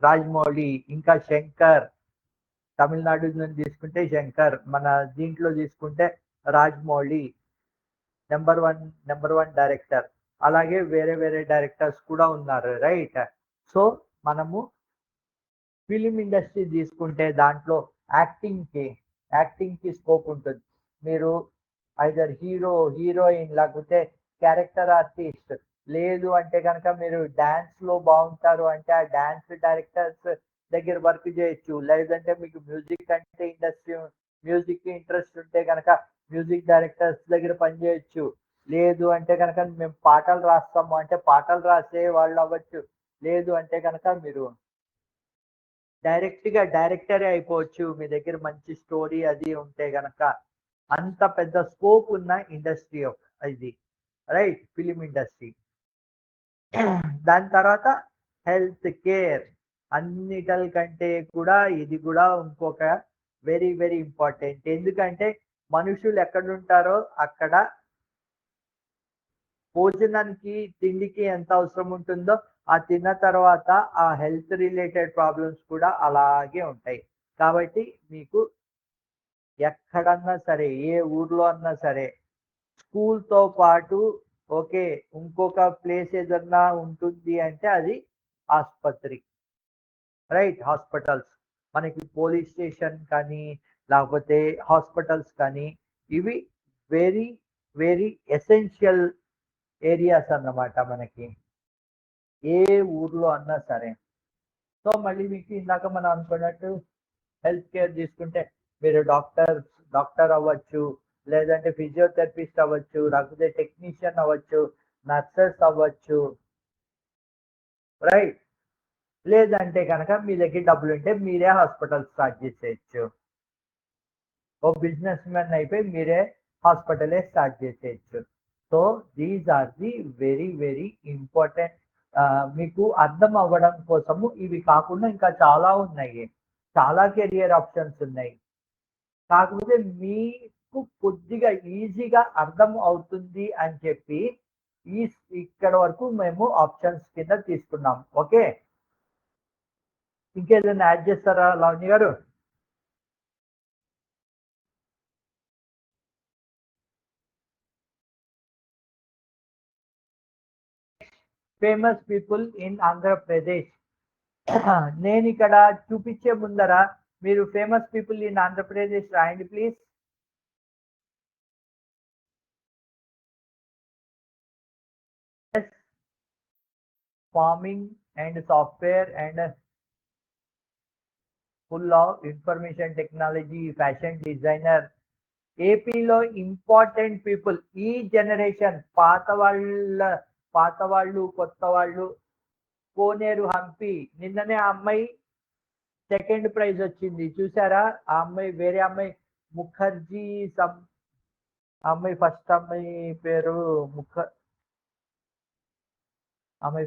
రాజమౌళి ఇంకా శంకర్, తమిళనాడు నుంచి తీసుకుంటే శంకర్, మన దీంట్లో తీసుకుంటే రాజమౌళి నెంబర్ వన్ డైరెక్టర్. అలాగే వేరే డైరెక్టర్స్ కూడా ఉన్నారు, రైట్? సో మనము ఫిలిం ఇండస్ట్రీ తీసుకుంటే దాంట్లో యాక్టింగ్ కి స్కోప్ ఉంటుంది. మీరు ఐదర్ హీరోయిన్ లేకపోతే క్యారెక్టర్ ఆర్టిస్ట్, లేదు అంటే కనుక మీరు డాన్స్ లో బాగుంటారు అంటే ఆ డాన్స్ డైరెక్టర్స్ దగ్గర వర్క్ చేయొచ్చు. లేదంటే మీకు మ్యూజిక్ ఇంట్రెస్ట్ ఉంటే కనుక మ్యూజిక్ డైరెక్టర్స్ దగ్గర పనిచేయొచ్చు. లేదు అంటే కనుక మేము పాటలు రాస్తాము అంటే పాటలు రాసే వాళ్ళు అవ్వచ్చు. లేదు అంటే కనుక మీరు డైరెక్ట్ గా డైరెక్టరే అయిపోవచ్చు మీ దగ్గర మంచి స్టోరీ అది ఉంటే గనక. అంత పెద్ద స్కోప్ ఉన్న ఇండస్ట్రీ ఇది, రైట్? Film industry. దాని తర్వాత హెల్త్ కేర్, అన్నిటికంటే కూడా ఇది కూడా ఇంకొక వెరీ ఇంపార్టెంట్. ఎందుకంటే మనుషులు ఎక్కడుంటారో అక్కడ భోజనానికి తిండికి ఎంత అవసరం ఉంటుందో ఆ తిన్న తర్వాత ఆ హెల్త్ రిలేటెడ్ ప్రాబ్లమ్స్ కూడా అలాగే ఉంటాయి. కాబట్టి మీకు ఎక్కడన్నా సరే, ఏ ఊర్లో అన్నా సరే, స్కూల్తో పాటు ఓకే ఇంకొక ప్లేస్ ఏదన్నా ఉంటుంది అంటే అది ఆసుపత్రి, రైట్? హాస్పిటల్స్, మనకి పోలీస్ స్టేషన్ కానీ లేకపోతే హాస్పిటల్స్ కానీ ఇవి వెరీ వెరీ ఎసెన్షియల్ ఏరియాస్ అన్నమాట మనకి ఏ ఊర్లో అన్నా సరే. సో మళ్ళీ మీకు ఇందాక మనం అనుకున్నట్టు హెల్త్ కేర్ తీసుకుంటే మీరు డాక్టర్ అవ్వచ్చు, లేదంటే ఫిజియోథెరపిస్ట్ అవ్వచ్చు, లేకపోతే టెక్నీషియన్ అవ్వచ్చు, నర్సెస్ అవ్వచ్చు, రైట్? లేదంటే కనుక మీ దగ్గర డబ్బులు ఉంటే మీరే హాస్పిటల్ స్టార్ట్ చేసేయచ్చు. ఓ బిజినెస్ మ్యాన్ అయిపోయి మీరే హాస్పిటలే స్టార్ట్ చేసేయచ్చు. So these are the very very important. మీకు అర్థం అవ్వడం కోసము ఇవి కాకుండా ఇంకా చాలా ఉన్నాయి, చాలా కెరియర్ ఆప్షన్స్ ఉన్నాయి. కాకపోతే మీకు కొద్దిగా ఈజీగా అర్థం అవుతుంది అని చెప్పి ఇక్కడ వరకు మేము ఆప్షన్స్ కింద తీసుకున్నాం. ఓకే, ఇంకేదైనా యాడ్ చేస్తారా లావణ్య గారు? Famous people in Andhra Pradesh. నేను ఇక్కడ చూపించే ముందర మీరు ఫేమస్ పీపుల్ ఇన్ ఆంధ్రప్రదేశ్ రాయండి please. Farming and software and full of information technology, fashion designer. ఏపీలో ఇంపార్టెంట్ పీపుల్ ఈ జనరేషన్, పాత వాళ్ళు కొత్త వాళ్ళు. కోనేరు హంపి, నిన్ననే ఆ అమ్మాయి సెకండ్ ప్రైజ్ వచ్చింది చూసారా? ఆ అమ్మాయి వేరే అమ్మాయి ముఖర్జీ అమ్మాయి ఫస్ట్ అమ్మాయి పేరు అమ్మాయి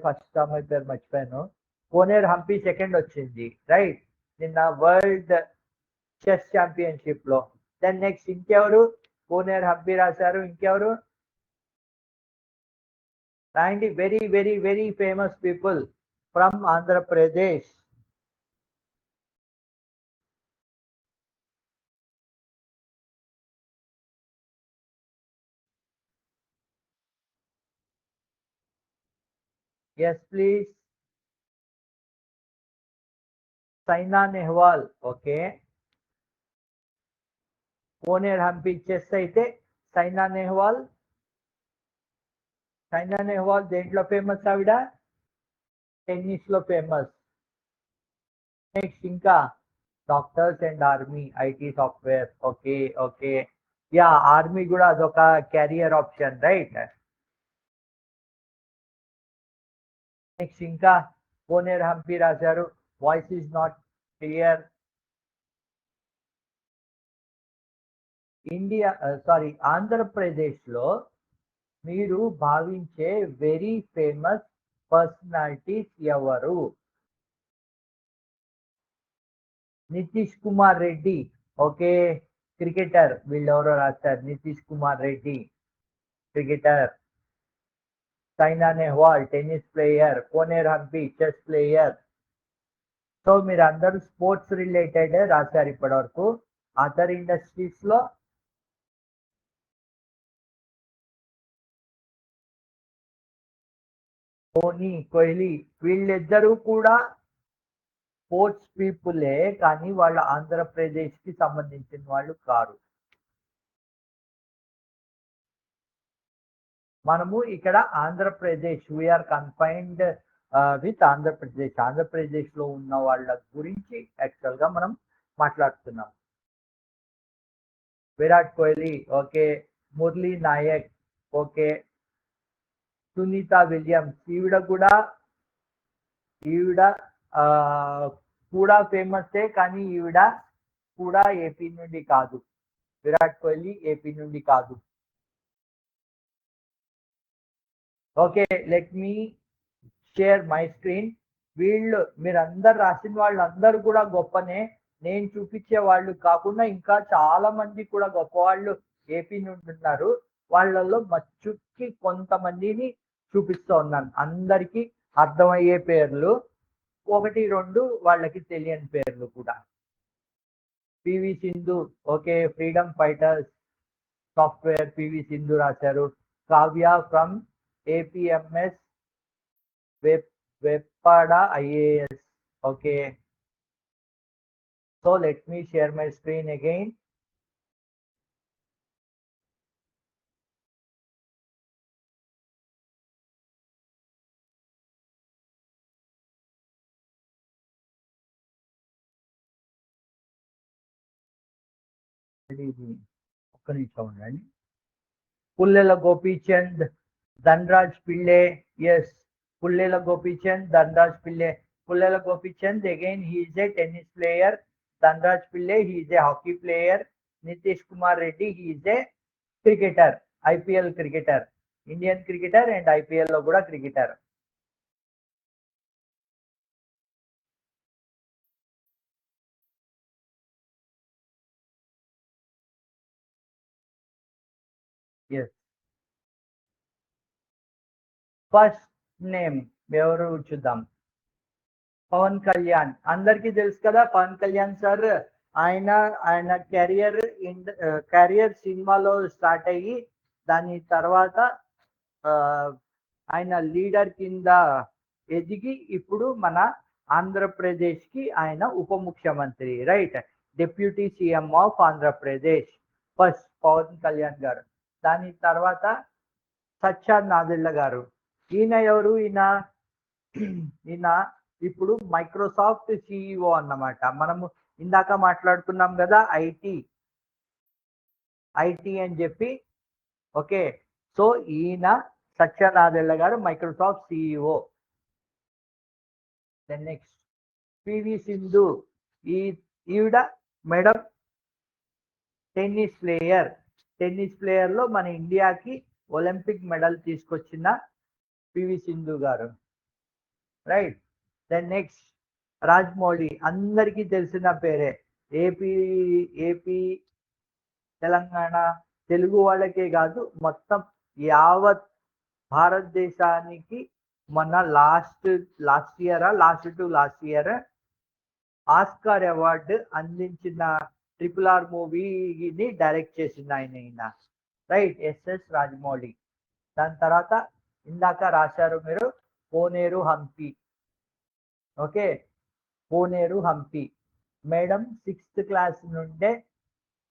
పేరు మర్చిపోయాను. కోనేరు హంపి సెకండ్ వచ్చింది, రైట్? నిన్న వరల్డ్ చెస్ ఛాంపియన్షిప్ లో. దెన్ నెక్స్ట్ ఇంకెవరు కోనేరు హంపి రాశారు? ఇంకెవరు రాయండి. Very very very famous people from Andhra Pradesh. Yes please. Saina Nehwal, okay. Koneru Humpy chess అయితే సైనా నెహ్వాల్ దేంట్లో ఫేమస్? ఆవిడ టెన్నిస్ లో ఫేమస్. నెక్స్ట్ ఇంకా doctors and army, IT software, okay okay. Yeah, army కూడా అదొక కెరియర్ ఆప్షన్, రైట్? నెక్స్ట్ ఇంకా కోనేరు హంపి రాశారు. Voice is not clear. Andhra Pradesh లో మీరు భావించే వెరీ ఫేమస్ పర్సనాలిటీస్ ఎవరు? Nitish Kumar Reddy, okay, cricketer. వీళ్ళెవరో రాస్తారు. Nitish Kumar Reddy cricketer, Saina Nehwal tennis player, Koneru Humpy chess player. So మీరు అందరూ స్పోర్ట్స్ రిలేటెడ్ రాశారు ఇప్పటి వరకు. అదర్ ఇండస్ట్రీస్ లో ధోని, కోహ్లీ, వీళ్ళిద్దరూ కూడా స్పోర్ట్స్ పీపులే, కానీ వాళ్ళు ఆంధ్రప్రదేశ్ కి సంబంధించిన వాళ్ళు కారు. మనము ఇక్కడ Andhra Pradesh, we're confined with Andhra Pradesh లో ఉన్న వాళ్ళ గురించి యాక్చువల్ గా మనం మాట్లాడుతున్నాం. Virat Kohli, okay. Murali Nayak, okay. Sunita Williams, ఈవిడ కూడా ఫేమసే, కానీ ఈవిడ కూడా ఏపీ నుండి కాదు. విరాట్ కోహ్లీ ఏపీ నుండి కాదు. Okay, let me share my screen. మీరందరు రాసిన వాళ్ళందరూ కూడా గొప్పనే. నేను చూపించే వాళ్ళు కాకుండా ఇంకా చాలా మంది కూడా గొప్ప వాళ్ళు ఏపీ నుండి ఉన్నారు. వాళ్ళల్లో మచ్చుకి కొంతమందిని చూపిస్తూ ఉన్నాను. అందరికీ అర్థమయ్యే పేర్లు, 1-2 వాళ్ళకి తెలియని పేర్లు కూడా. PV Sindhu, okay, freedom fighters software PV Sindhu రాశారు. Kavya from APMS Veppada IAS, okay. So let me share my screen again. ఇది ఒక్క నిమిషం ఉండండి. Pullela Gopichand, Dhanraj Pillay. Yes, Pullela Gopichand, Dhanraj Pillay. Pullela Gopichand, again he is a tennis player. Dhanraj Pillai, he is a hockey player. Nitish Kumar Reddy, he is a cricketer, IPL cricketer, Indian cricketer and IPL lo kuda cricketer. Yes. First name ఎవరు చూద్దాం. పవన్ కళ్యాణ్, అందరికీ తెలుసు కదా Pawan Kalyan sir. ఆయన career సినిమాలో start అయ్యి దాని తర్వాత ఆయన లీడర్ కింద ఎదిగి ఇప్పుడు మన ఆంధ్రప్రదేశ్ కి ఆయన ఉప ముఖ్యమంత్రి, right, deputy CM of Andhra Pradesh first Pawan Kalyan garu. దాని తర్వాత సత్యాన్ నాదెళ్ల గారు. ఈయన ఎవరు? ఈయన ఇప్పుడు మైక్రోసాఫ్ట్ సిఇఓ అన్నమాట. మనము ఇందాక మాట్లాడుకున్నాం కదా ఐటీ అని చెప్పి. ఓకే, సో ఈయన Satya Nadella garu Microsoft CEO. Then next PV Sindhu. ఈవిడ మేడం టెన్నిస్ ప్లేయర్ లో మన ఇండియాకి ఒలింపిక్ మెడల్ తీసుకొచ్చిన PV Sindhu garu, right. Then next Rajamouli, అందరికీ తెలిసిన పేరే. ఏపీ తెలంగాణ తెలుగు వాళ్ళకే కాదు మొత్తం యావత్ భారతదేశానికి మొన్న లాస్ట్ ఇయర్ ఆస్కార్ అవార్డు అందించిన RRR మూవీని డైరెక్ట్ చేసింది ఆయన, రైట్, ఎస్ఎస్ రాజమౌళి. దాని తర్వాత ఇందాక రాశారు మీరు కోనేరు Hampi. Okay, Koneru Hampi madam 6th class నుండే,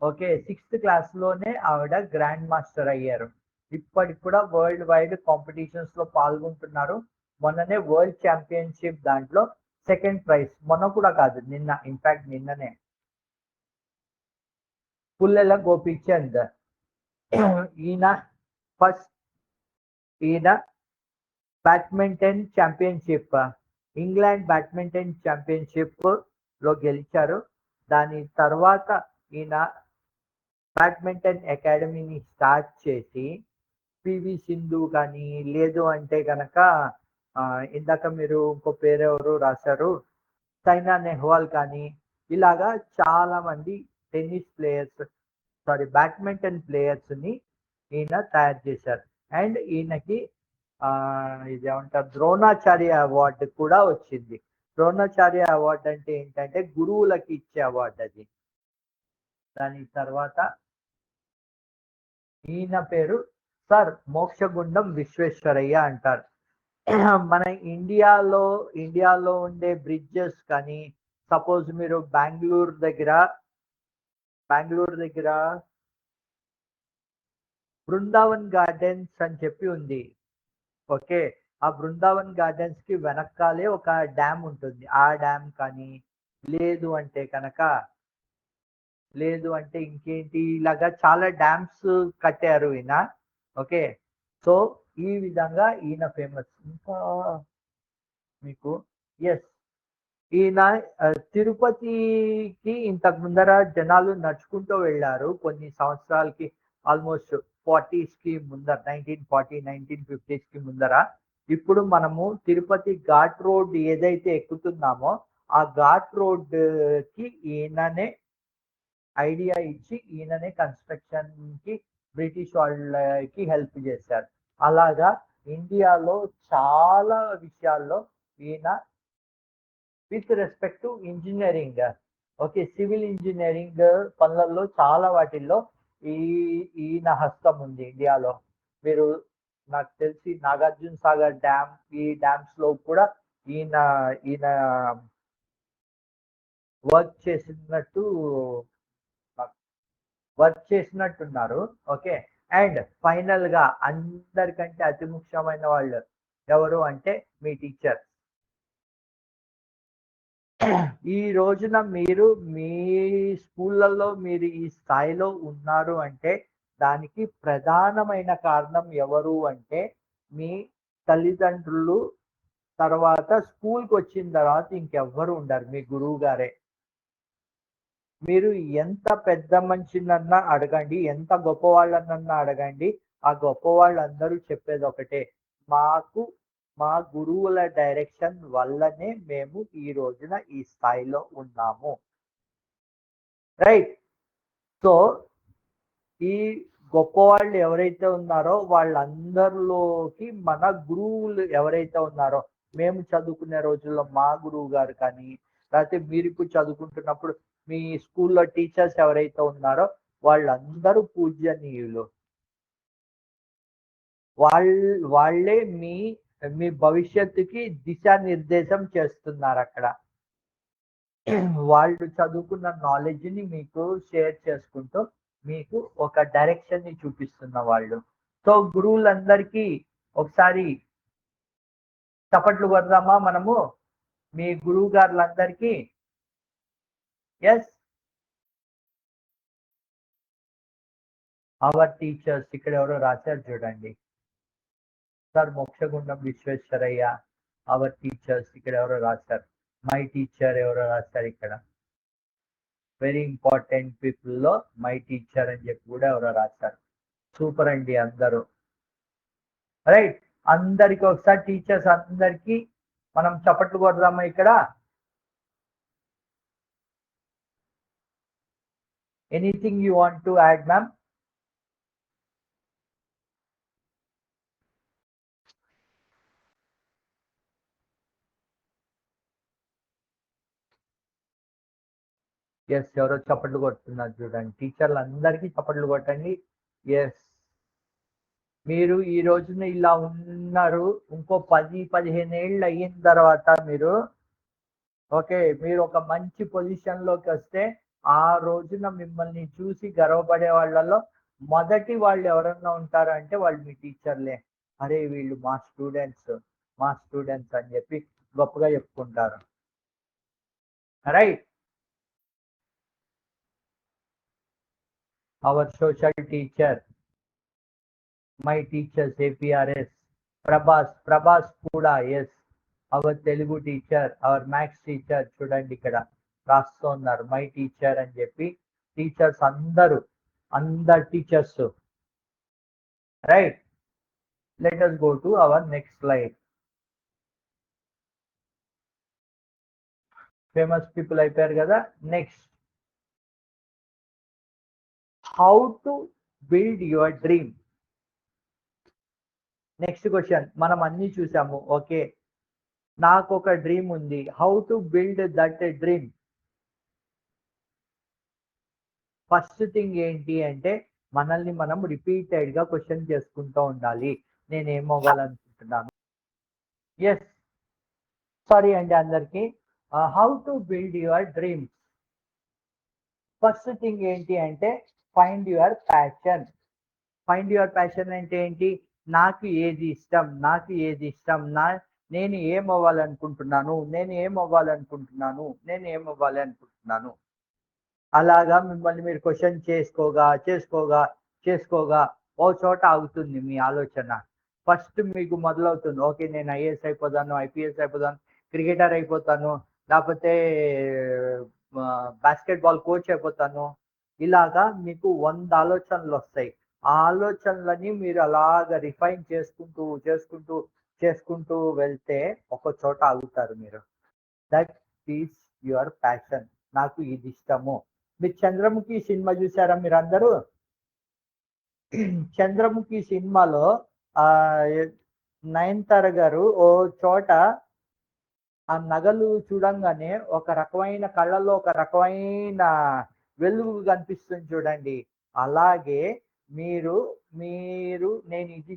ఓకే 6th క్లాస్లోనే ఆవిడ గ్రాండ్ మాస్టర్ అయ్యారు. ఇప్పటికి కూడా వరల్డ్ వైడ్ కాంపిటీషన్స్ లో పాల్గొంటున్నారు. మొన్ననే వరల్డ్ ఛాంపియన్షిప్ దాంట్లో 2nd ప్రైజ్, మొన్న కూడా కాదు నిన్న, ఇన్ఫాక్ట్ నిన్ననే. పుల్లెల గోపీచంద్, ఈయన badminton championship, England badminton championship లో గెలిచారు. దాని తర్వాత ఈయన బ్యాడ్మింటన్ అకాడమీని స్టార్ట్ చేసి పివి సింధు కానీ, లేదు అంటే కనుక ఇందాక మీరు ఇంకో పేరెవరు రాశారు, సైనా నెహ్వాల్ కానీ, ఇలాగా చాలా మంది బ్యాడ్మింటన్ ప్లేయర్స్ ని ఈయన తయారు చేశారు. అండ్ ఈయనకి ఇదేమంటారు ద్రోణాచార్య అవార్డు కూడా వచ్చింది. ద్రోణాచార్య అవార్డు అంటే ఏంటంటే గురువులకి ఇచ్చే అవార్డు అది. దాని తర్వాత ఈయన పేరు సర్ మోక్షగుండం విశ్వేశ్వరయ్య అంటారు. మన ఇండియాలో ఉండే బ్రిడ్జెస్ కానీ, సపోజ్ మీరు బెంగళూరు దగ్గర బృందావన్ గార్డెన్స్ అని చెప్పి ఉంది. ఓకే, ఆ బృందావన్ గార్డెన్స్ కి వెనకాలే ఒక డ్యామ్ ఉంటుంది. ఆ డ్యామ్ కానీ, లేదు అంటే ఇంకేంటి, ఇలాగా చాలా డ్యామ్స్ కట్టారు ఈయన. ఓకే, సో ఈ విధంగా ఈయన ఫేమస్. ఇంకా మీకు ఈయన తిరుపతికి ఇంతకు ముందర జనాలు నడుచుకుంటూ వెళ్ళారు కొన్ని సంవత్సరాలకి, ఆల్మోస్ట్ 40s కి ముందర, 1940 1950s కి ముందర. ఇప్పుడు మనము తిరుపతి ఘాట్ రోడ్ ఏదైతే ఎక్కుతున్నామో ఆ ఘాట్ రోడ్ కి ఈయననే ఐడియా ఇచ్చి ఈయననే కన్స్ట్రక్షన్ కి బ్రిటిష్ వాళ్ళకి హెల్ప్ చేశారు. అలాగా ఇండియాలో చాలా విషయాల్లో ఈయన with respect to engineering, okay civil engineering పనులలో చాలా వాటిల్లో ఈయన హస్తం ఉంది ఇండియాలో. మీరు నాకు తెలిసి నాగార్జున సాగర్ డ్యామ్, ఈ డ్యామ్స్ లో కూడా ఈయన వర్క్ చేసినట్టున్నారు. ఓకే, అండ్ ఫైనల్ గా అందరికంటే అతి ముఖ్యమైన వాళ్ళు ఎవరు అంటే మీ టీచర్. ఈ రోజున మీరు మీ స్కూళ్ళల్లో మీరు ఈ స్థాయిలో ఉన్నారు అంటే దానికి ప్రధానమైన కారణం ఎవరు అంటే మీ తల్లిదండ్రులు, తర్వాత స్కూల్కి వచ్చిన తర్వాత ఇంకెవ్వరు ఉండరు, మీ గురువు గారే. మీరు ఎంత పెద్ద మనిషినన్నా అడగండి, ఎంత గొప్పవాళ్ళనన్నా అడగండి, ఆ గొప్పవాళ్ళందరూ చెప్పేది ఒకటే, మాకు మా గురువుల డైరెక్షన్ వల్లనే మేము ఈ రోజున ఈ స్థాయిలో ఉన్నాము. రైట్. సో ఈ గొప్పవాళ్ళు ఎవరైతే ఉన్నారో వాళ్ళందరిలోకి మన గురువులు ఎవరైతే ఉన్నారో, మేము చదువుకునే రోజుల్లో మా గురువు గారు కానీ, లేకపోతే మీరు ఇప్పుడు చదువుకుంటున్నప్పుడు మీ స్కూల్లో టీచర్స్ ఎవరైతే ఉన్నారో వాళ్ళందరూ పూజ్యనీయులు. వాళ్ళే మీ మీ భవిష్యత్తుకి దిశానిర్దేశం చేస్తున్నారు అక్కడ. వాళ్ళు చదువుకున్న నాలెడ్జ్ని మీకు షేర్ చేసుకుంటూ మీకు ఒక డైరెక్షన్ ని చూపిస్తున్న వాళ్ళు. సో గురువులందరికీ ఒకసారి చప్పట్లు కొడదామా మనము మీ గురువు గారులందరికీ? Yes, hour teachers. ఇక్కడ ఎవరో రాశారు చూడండి, sir Mokshagundam Visvesvaraya hour teachers. ఇక్కడ ఎవరో రాశారు మై టీచర్, ఎవరో రాశారు ఇక్కడ. వెరీ ఇంపార్టెంట్ పీపుల్ లో మై టీచర్ అని చెప్పి కూడా ఎవరో రాశారు. సూపర్ అండి అందరూ. రైట్, అందరికి ఒకసారి టీచర్స్ అందరికి మనం చప్పట్లు కొడదామా ఇక్కడ? Anything you want to add ma'am? Yes, ఎవరో చప్పట్లు కొడుతున్నారు చూడండి. టీచర్లు అందరికీ చప్పట్లు కొట్టండి. ఎస్, మీరు ఈ రోజున ఇలా ఉన్నారు, ఇంకో 10-15 ఏళ్ళు అయిన తర్వాత మీరు ఓకే మీరు ఒక మంచి పొజిషన్ లోకి వస్తే ఆ రోజున మిమ్మల్ని చూసి గర్వపడే వాళ్ళలో మొదటి వాళ్ళు ఎవరన్నా ఉంటారు అంటే వాళ్ళు మీ టీచర్లే. అరే వీళ్ళు మా స్టూడెంట్స్ అని చెప్పి గొప్పగా చెప్పుకుంటారు. Right. Our social teacher, my teachers APRS, Prabhas కూడా. Yes, our Telugu teacher, our maths teacher. చూడండి ఇక్కడ రాస్తున్నారు మై టీచర్ అని చెప్పి. టీచర్స్ అందరు teachers. Right, let us go to our next slide. Famous people అయిపోయారు కదా. Next, how to build your dream. Next question మనం అన్ని చూసాము. ఓకే, నాకు ఒక డ్రీమ్ ఉంది, how to build that dream. First thing ఏంటి అంటే మనల్ని మనం రిపీటెడ్ గా క్వశ్చన్ చేసుకుంటూ ఉండాలి, నేను ఏమవ్వాలనుకుంటున్నాను. ఎస్, సారీ అండి అందరికి. How to build your dreams. First thing ఏంటి అంటే find your passion. Find your passion అంటే ఏంటి? నాకు ఏది ఇష్టం, నేను ఏమవ్వాలనుకుంటున్నాను. అలాగా మిమ్మల్ని మీరు క్వశ్చన్ చేసుకోగా ఓ చోట ఆగుతుంది మీ ఆలోచన. ఫస్ట్ మీకు మొదలవుతుంది, ఓకే నేను ఐఏఎస్ అయిపోతాను, ఐపీఎస్ అయిపోతాను, క్రికెటర్ అయిపోతాను, లేకపోతే బాస్కెట్బాల్ కోచ్ అయిపోతాను. ఇలాగా మీకు 100 ఆలోచనలు వస్తాయి. ఆ ఆలోచనలని మీరు అలాగ రిఫైన్ చేసుకుంటూ వెళ్తే ఒక చోట ఆగుతారు మీరు. That is your passion. నాకు ఇది ఇష్టము. మీరు చంద్రముఖి సినిమా చూసారా మీరందరూ? చంద్రముఖి సినిమాలో నయనతార గారు ఓ చోట ఆ నగలు చూడంగానే ఒక రకమైన కళ్ళల్లో ఒక రకమైన వెలుగు కనిపిస్తుంది చూడండి. అలాగే మీరు నేను ఇది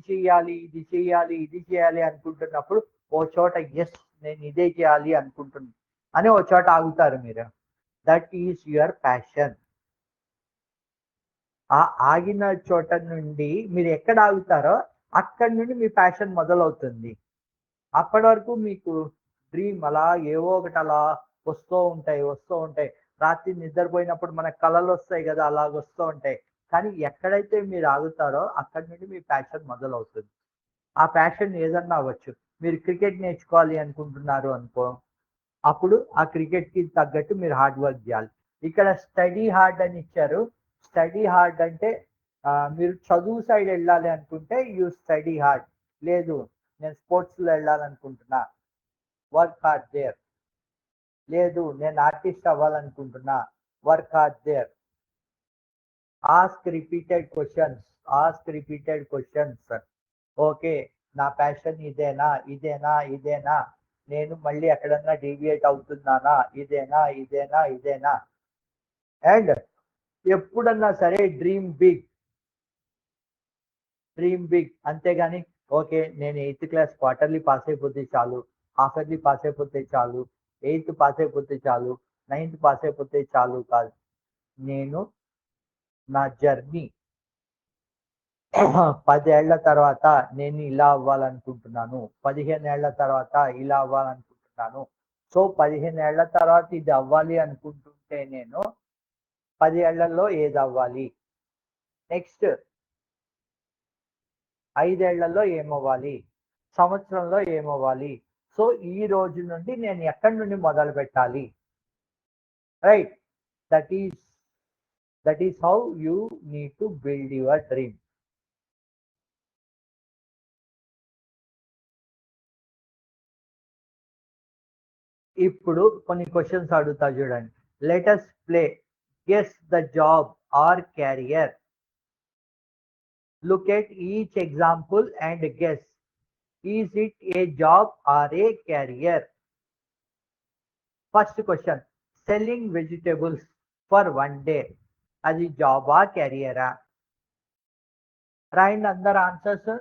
చేయాలి అనుకుంటున్నప్పుడు ఓ చోట ఎస్ నేను ఇదే చేయాలి అనుకుంటున్నాను అని ఓ చోట ఆగుతారు మీరు. That is your passion. ఆ ఆగిన చోట నుండి మీరు ఎక్కడ ఆగుతారో అక్కడి నుండి మీ ప్యాషన్ మొదలవుతుంది. అప్పటి వరకు మీకు డ్రీమ్ అలా ఏవో ఒకటి అలా వస్తూ ఉంటాయి. రాత్రి నిద్రపోయినప్పుడు మనకు కళలు వస్తాయి కదా, అలాగ వస్తూ ఉంటాయి. కానీ ఎక్కడైతే మీరు ఆగుతారో అక్కడి నుండి మీ ప్యాషన్ మొదలవుతుంది. ఆ ప్యాషన్ ఏదన్నా అవ్వచ్చు. మీరు క్రికెట్ నేర్చుకోవాలి అనుకుంటున్నారు అనుకో, అప్పుడు ఆ క్రికెట్‌కి తగ్గట్టు మీరు హార్డ్ వర్క్ చేయాలి. ఇక్కడ స్టడీ హార్డ్ అని ఇచ్చారు. స్టడీ హార్డ్ అంటే మీరు చదువు సైడ్ వెళ్ళాలి అనుకుంటే యూ స్టడీ హార్డ్. లేదు, నేను స్పోర్ట్స్‌లో వెళ్ళాలనుకుంటున్నా, వర్క్ హార్డ్ దేర్. లేదు, నేను ఆర్టిస్ట్ అవ్వాలనుకుంటున్నా, work hard there. Ask repeated questions. Okay, నా ప్యాషన్ ఇదేనా? నేను మళ్ళీ ఎక్కడన్నా డీవియేట్ అవుతున్నానా? ఇదేనా? అండ్ ఎప్పుడన్నా సరే డ్రీమ్ బిగ్. అంతేగాని ఓకే, నేను 8th క్లాస్ క్వార్టర్లీ పాస్ అయిపోతే చాలు, హాఫర్లీ పాస్ అయిపోతే చాలు, 8th పాస్ అయిపోతే చాలు, 9th పాస్ అయిపోతే చాలు కాదు. నేను నా జర్నీ 10 ఏళ్ల తర్వాత నేను ఇలా అవ్వాలనుకుంటున్నాను, 15 ఏళ్ల తర్వాత ఇలా అవ్వాలనుకుంటున్నాను. సో 15 ఏళ్ల తర్వాత ఇది అవ్వాలి అనుకుంటుంటే నేను 10 ఏళ్లలో ఏది అవ్వాలి, నెక్స్ట్ 5 ఏళ్లలో ఏమవ్వాలి, సంవత్సరంలో ఏమవ్వాలి. సో ఈ రోజు నుండి నేను ఎక్కడి నుండి మొదలు పెట్టాలి, right? That is how you need to build your dream. ఇప్పుడు కొన్ని క్వశ్చన్స్ అడుగుతా చూడండి. Let us play guess the job or carrier. Look at each example and guess. Is it a job or a career? First question. Selling vegetables for one day. అది జాబా క్యారియరా? రాయండి అందరు answers.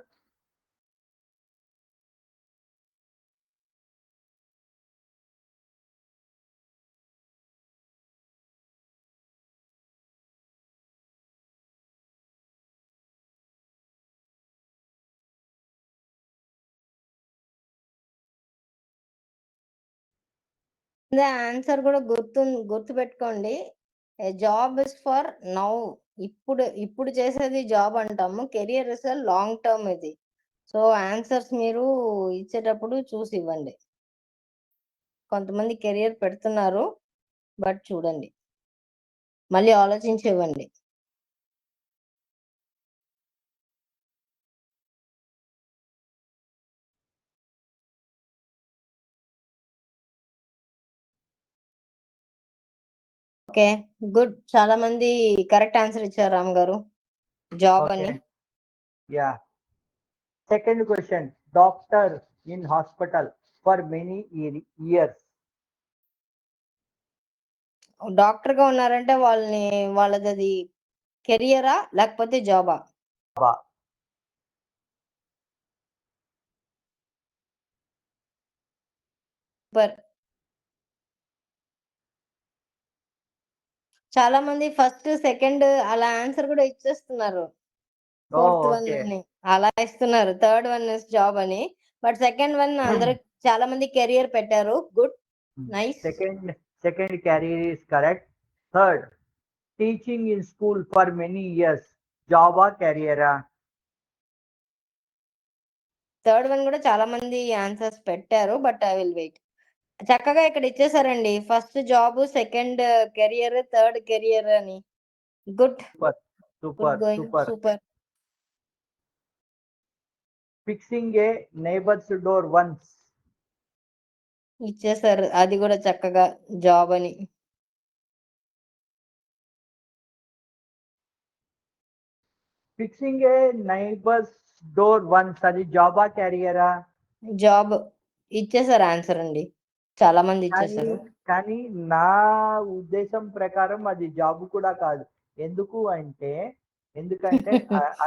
Answer కూడా గుర్తు పెట్టుకోండి. Job is for now. ఇప్పుడు చేసేది job అంటాము. కెరియర్ ఇస్ లాంగ్ టర్మ్ ఇది. సో ఆన్సర్స్ మీరు ఇచ్చేటప్పుడు చూసి ఇవ్వండి. కొంతమంది కెరియర్ పెడుతున్నారు, బట్ చూడండి, మళ్ళీ ఆలోచించి ఇవ్వండి. Okay, good. చాలా మంది కరెక్ట్ ఆన్సర్ ఇచ్చారు రామ్ గారు, జాబ్ అని. Yeah. Second question. Doctor in hospital for many years. Doctor గా ఉన్నారంటే వాళ్ళది అది కెరియరా లేకపోతే జాబా? సూపర్. చాలా మంది ఫస్ట్ సెకండ్ అలా ఆన్సర్ కూడా ఇచ్చేస్తున్నారు. ఫోర్త్ వన్ అని అలా ఇస్తున్నారు. థర్డ్ వన్ ఇస్ జాబ్ అని, బట్ సెకండ్ వన్ అందరూ చాలా మంది కెరియర్ పెట్టారు. Good, nice. Second career is correct. Third, teaching in school for many years. జాబా కెరియరా? థర్డ్ వన్ కూడా చాలా మంది ఆన్సర్స్ పెట్టారు, బట్ ఐ విల్ వెయిట్. చక్కగా ఇక్కడ ఇచ్చేసారండి. First job, second career, third career అని. Good, super. Fixing a neighbour's door once. ఇచ్చేసారు, అది కూడా చక్కగా జాబ్ అని. Fixing a neighbour's door once, అది జాబా కెరియరా? జాబ్ ఇచ్చేసారు ఆన్సర్ అండి, చాలా మంది ఇచ్చేసారు. కానీ నా ఉద్దేశం ప్రకారం అది జాబ్ కూడా కాదు. ఎందుకంటే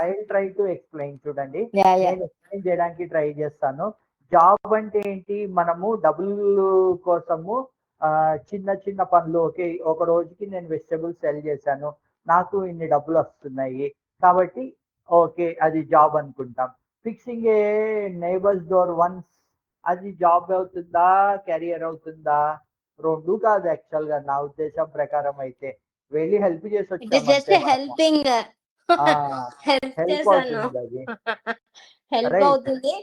ఐ ట్రై టు ఎక్స్ప్లెయిన్. చూడండి, నేను ఎక్స్ప్లెయిన్ చేయడానికి ట్రై చేస్తాను. జాబ్ అంటే ఏంటి? మనము డబ్బులు కోసము చిన్న చిన్న పనులు. ఓకే, ఒక రోజుకి నేను వెజిటబుల్స్ సెల్ చేశాను, నాకు ఇన్ని డబ్బులు వస్తున్నాయి, కాబట్టి ఓకే అది జాబ్ అనుకుంటాం. Fixing a neighbour's door once, అది జాబ్ అవుతుందా కెరియర్ అవుతుందా? 2 కాదు యాక్చువల్ గా నా ఉద్దేశం ప్రకారం అయితే. వెళ్ళి హెల్ప్ చేసి ఇట్ ఈస్ వచ్చాం జస్ట్ అంతే మనము. హెల్పింగ్. ఆ! హెల్ప్ హెల్ప్ చేశాను. అవుతుంది అది. Help right. అవుతుంది.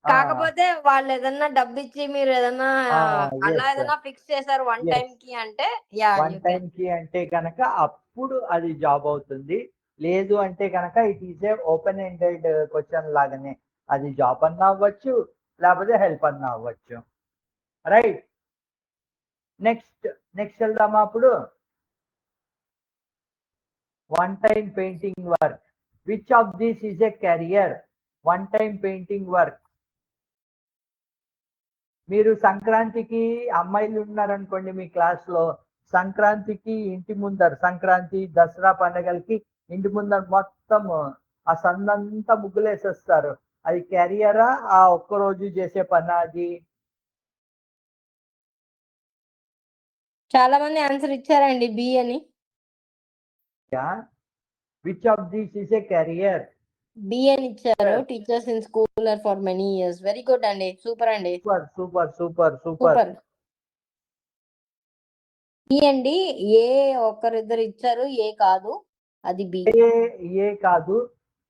ఆ! కాకపోతే వాళ్ళేదన్నా డబ్బిచ్చి మీరేదన్నా ఆ! అలా యెస్. ఏదైనా ఫిక్స్ చేశారు వన్ యెస్. టైమ్‌కి అంటే యాహ్! One you can. టైమ్‌కి అంటే గనక అప్పుడు అది జాబ్ అవుతుంది. లేదు అంటే గనక it is a open ended question లాగానే. అది జాబ్ అన్నా అవ్వచ్చు, లేపోతే హెల్ప్ అన్నా అవ్వచ్చు. రైట్. నెక్స్ట్ వెళ్దామా అప్పుడు? One time painting work. Which of this is a career? One time painting work. మీరు సంక్రాంతికి అమ్మాయిలు ఉన్నారనుకోండి మీ క్లాస్‌లో, సంక్రాంతికి ఇంటి ముందర సంక్రాంతి, దసరా పండగలకి ఇంటి ముందర మొత్తం ఆ సందంతా ముగ్గులేసేస్తారు. అది కెరియరా? ఆ ఒక్కరోజు చేసే పనా అది? చాలా మంది ఆన్సర్ ఇచ్చారండి బి అని. Yeah! Which of this is a career? B అని ఇచ్చారు. Teachers in school are for many years. Very good అండి. సూపర్ అండి. సూపర్. సూపర్. బి అండి. ఏ ఒకరిద్దరు ఇచ్చారు. ఏ కాదు. అది బి. ఏ కాదు.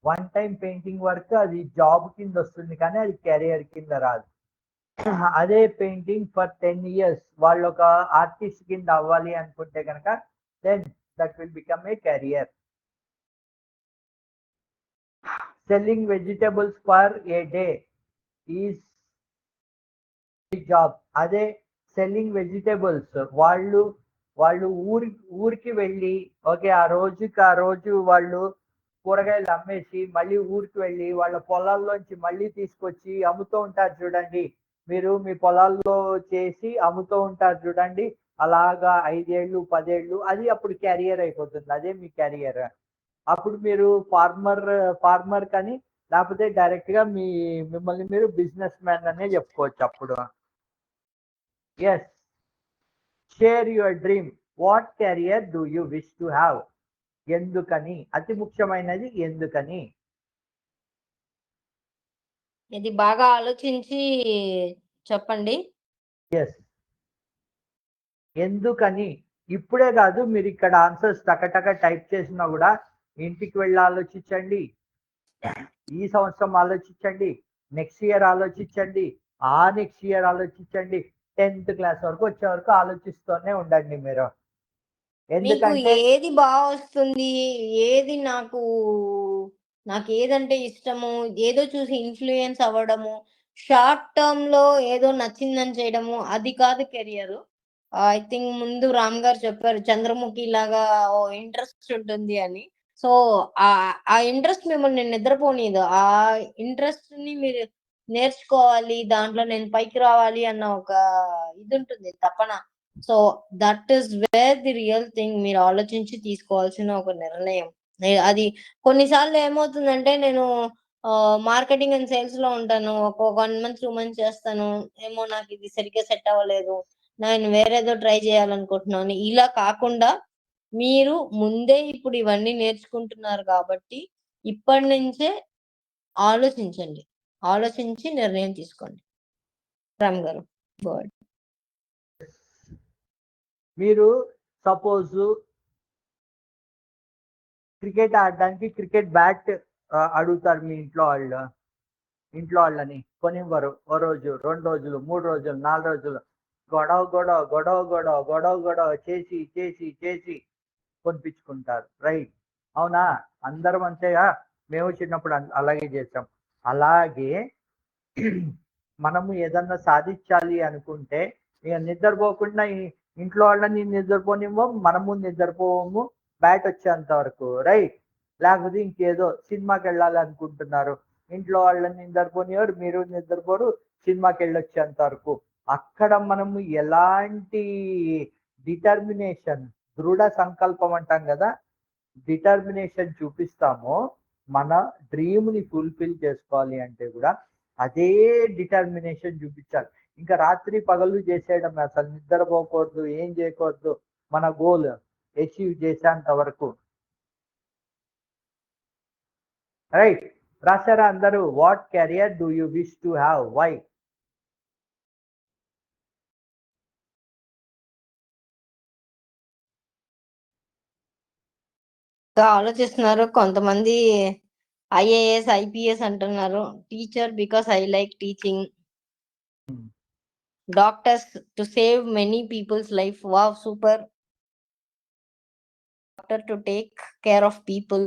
వన్ టైమ్ పెయింటింగ్ వర్క్ అది జాబ్ కిందొస్తుంది కానీ అది కెరియర్ కింద రాదు. అదే పెయింటింగ్ ఫర్ 10 ఇయర్స్ వాళ్ళొక ఆర్టిస్ట్ కింద అవ్వాలి అనుకుంటే గనక then that will become a career. Selling vegetables for a day is job. అదే సెల్లింగ్ వెజిటబుల్స్ వాళ్ళు ఊరికి వెళ్ళి ఓకే ఆ రోజు వాళ్ళు కూరగాయలు అమ్మేసి మళ్ళీ ఊరికి వెళ్ళి వాళ్ళ పొలాల్లోంచి మళ్ళీ తీసుకొచ్చి అమ్ముతూ ఉంటారు చూడండి. మీరు మీ పొలాల్లో చేసి అమ్ముతూ ఉంటారు చూడండి. అలాగా 5 ఏళ్ళు 10 ఏళ్ళు అది అప్పుడు కెరియర్ అయిపోతుంది. అదే మీ కెరియర్. అప్పుడు మీరు ఫార్మర్ కానీ లేకపోతే డైరెక్ట్ గా మిమ్మల్ని మీరు బిజినెస్ మ్యాన్ అనే చెప్పుకోవచ్చు అప్పుడు. Yes. Share your dream. What career do you wish to have? ఎందుకని? అతి ముఖ్యమైనది ఎందుకని? ఇది బాగా ఆలోచించి చెప్పండి. ఎస్. ఎందుకని? ఇప్పుడే కాదు మీరు ఇక్కడ ఆన్సర్స్ టకటక టైప్ చేసినా కూడా ఇంటికి వెళ్ళి ఆలోచించండి. ఈ సంవత్సరం ఆలోచించండి. నెక్స్ట్ ఇయర్ ఆలోచించండి. ఆ నెక్స్ట్ ఇయర్ ఆలోచించండి. 10th క్లాస్ వరకు వచ్చే వరకు ఆలోచిస్తూనే ఉండండి మీరు. మీకు ఎందుకంటే ఏది వస్తుంది? ఏది నాకేదంటే ఇష్టము, ఏదో చూసి ఇన్‌ఫ్లూయెన్స్ అవ్వడము, షార్ట్ టర్మ్‌లో ఏదో నచ్చిందని చేయడము, అది కాదు కెరియరు. ఐ థింక్ ముందు రామ్ గారు చెప్పారు 'చంద్రముఖిలాగా' ఇంట్రెస్ట్ ఉంటుంది అని. సో, ఆ ఇంట్రెస్ట్ మిమ్మల్ని నిద్రపోనీయదు. ఆ ఇంట్రెస్ట్‌ని మీరు నేర్చుకోవాలి, దాంట్లో నేను పైకి రావాలి అన్న ఒక ఇదుంటుంది తపన. So, that is where the real thing మీరు ఆలోచించి తీసుకోవాల్సిన ఒక నిర్ణయం. అది కొన్ని సార్లు ఏమవుతుందంటే నేను మార్కెటింగ్ అండ్ సేల్స్‌లో ఉంటాను. ఒక 1 మంత్, 2 మంత్స్ చేస్తాను. ఏమో నాకిది సరిగ్గా సెట్ అవ్వలేదు. నేను వేరేదో ట్రై చేయాలనుకుంటున్నాను. ఇలా కాకుండా మీరు ముందే ఇప్పుడు ఇవన్నీ నేర్చుకుంటున్నారు కాబట్టి ఇప్పటి నుంచే ఆలోచించండి. ఆలోచించి నిర్ణయం తీసుకోండి. రామ్ గారు. వర్డ్. మీరు సపోజ్ క్రికెట్ ఆడడానికి క్రికెట్ బ్యాట్ అడుగుతారు మీ ఇంట్లో వాళ్ళని కొనివ్వరు. ఓ రోజు 2 రోజులు 3 రోజులు 4 రోజులు గొడవ చేసి కొనిపించుకుంటారు. రైట్. అవునా? అందరం అంతేగా. మేము చిన్నప్పుడు అలాగే చేసాం. అలాగే మనము ఏదన్నా సాధించాలి అనుకుంటే ఇక నిద్రపోకుండా ఇంట్లో వాళ్ళని నిద్రపోనివ్వం, మనము నిద్రపోవము బ్యాట్ వచ్చేంత వరకు. రైట్. లేకపోతే ఇంకేదో సినిమాకి వెళ్ళాలి అనుకుంటున్నారు, ఇంట్లో వాళ్ళని నిద్రపోనివ్వరు, మీరు నిద్రపోరు, సినిమాకి వెళ్ళొచ్చేంత వరకు. అక్కడ మనము ఎలాంటి డిటర్మినేషన్, దృఢ సంకల్పం అంటాం కదా, డిటర్మినేషన్ చూపిస్తామో మన డ్రీమ్ని ఫుల్ఫిల్ చేసుకోవాలి అంటే కూడా అదే డిటర్మినేషన్ చూపించాలి. ఇంకా రాత్రి పగలు చేసేయడం అసలు నిద్రపోకూడదు, ఏం చేయకూడదు, మన గోల్ అచీవ్ చేసేంత వరకు. రైట్. రాశారా అందరూ? What career do you wish to have? Why? ఆలోచిస్తున్నారు. కొంతమంది ఐఏఎస్, ఐపీఎస్ అంటున్నారు. Teacher because I like teaching. Doctors to save many peoples life. Wow, super. Doctor to take care of people.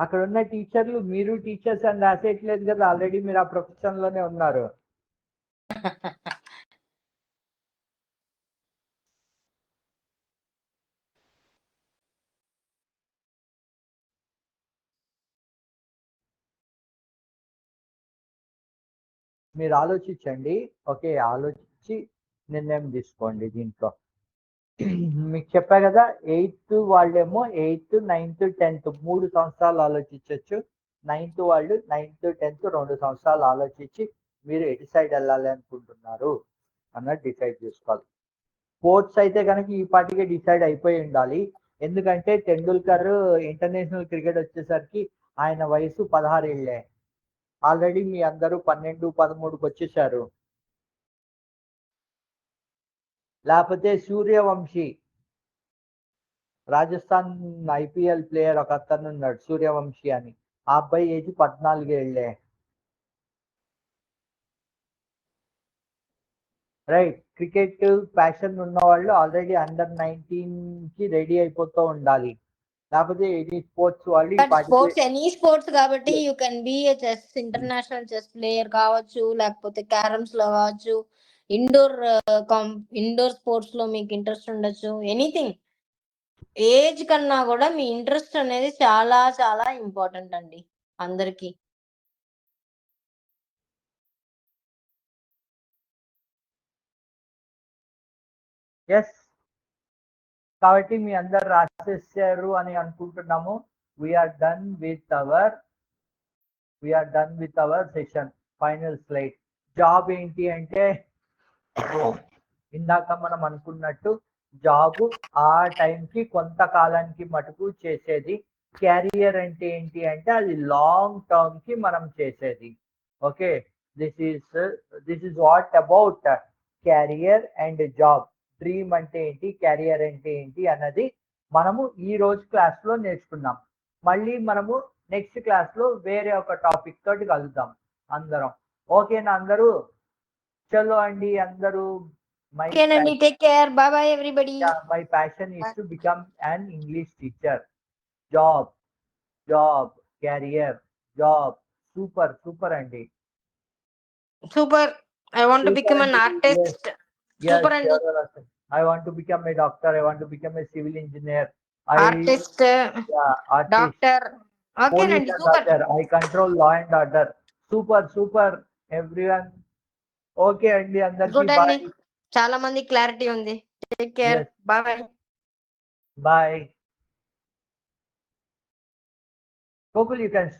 అక్కడ ఉన్న టీచర్లు మీరు టీచర్స్ అని రాసేయట్లేదు కదా, ఆల్రెడీ మీరు ఆ ప్రొఫెషన్ లోనే ఉన్నారు. మీరు ఆలోచించండి. ఓకే, ఆలోచించి నిర్ణయం తీసుకోండి దీంట్లో. మీకు చెప్పా కదా, 8th వాళ్ళేమో 8th, 9th, 10th 3 సంవత్సరాలు ఆలోచించవచ్చు. 9th వాళ్ళు 9th, 10th 2 సంవత్సరాలు ఆలోచించి మీరు ఎటు సైడ్ వెళ్ళాలి అనుకుంటున్నారు అన్నది డిసైడ్ చేసుకోవాలి. స్పోర్ట్స్ అయితే కనుక ఈ పాటికే డిసైడ్ అయిపోయి ఉండాలి. ఎందుకంటే టెండూల్కర్ ఇంటర్నేషనల్ క్రికెట్ వచ్చేసరికి ఆయన వయసు 16 ఏళ్లే. ఆల్రెడీ మీ అందరూ 12, 13కి వచ్చేసారు. లేకపోతే సూర్యవంశీ, రాజస్థాన్ ఐపీఎల్ ప్లేయర్ ఒక అతను ఉన్నాడు సూర్యవంశీ అని. ఆ అబ్బాయి ఏజ్ 14 ఏళ్లే. రైట్. క్రికెట్ ప్యాషన్ ఉన్న వాళ్ళు ఆల్రెడీ అండర్-19 కి రెడీ అయిపోతూ ఉండాలి. లేకపోతే ఎనీ స్పోర్ట్స్ వాళ్ళు ఈ స్పోర్ట్స్, ఎనీ స్పోర్ట్స్ కాబట్టి you can be A chess, international chess player కావచ్చు, లేకపోతే క్యారమ్స్ లో కావచ్చు, ఇండోర్ స్పోర్ట్స్ లో మీకు ఇంట్రెస్ట్ ఉండొచ్చు. ఎనీథింగ్. ఏజ్ కన్నా కూడా మీ ఇంట్రెస్ట్ అనేది చాలా చాలా ఇంపార్టెంట్ అండి అందరికి. ఎస్. కాబట్టి మీ అందరు రాసేసారు అని అనుకుంటున్నాము. We're done with our session. Final slide. Job ఏంటి అంటే ఇందాక మనం అనుకున్నట్టు జాబ్ ఆ టైంకి కొంతకాలానికి మటుకు చేసేది. క్యారియర్ అంటే ఏంటి అంటే అది లాంగ్ టర్మ్ కి మనం చేసేది. Okay, this is what about carrier and job. Dream అంటే ఏంటి, క్యారియర్ అంటే ఏంటి అన్నది మనము ఈ రోజు క్లాస్ లో నేర్చుకున్నాం. మళ్ళీ మనము నెక్స్ట్ క్లాస్ లో వేరే ఒక టాపిక్ తోటి కలుద్దాం అందరం. ఓకేనా అందరూ? చలో అండి అందరూ. Take care. By by everybody. My passion is to become an English teacher. Job, career, job. Super అండి. Super. I want to become an artist. Super అండి. I want to become a doctor. I want to become a civil engineer. Artist, doctor. ఓకేనండి, super. I control law and order. Super everyone. Okay అండి అందరికి good అండి. Bye. చాలా మంది clarity ఉంది. Take care. Bye. Bye. Gokul, you can stop.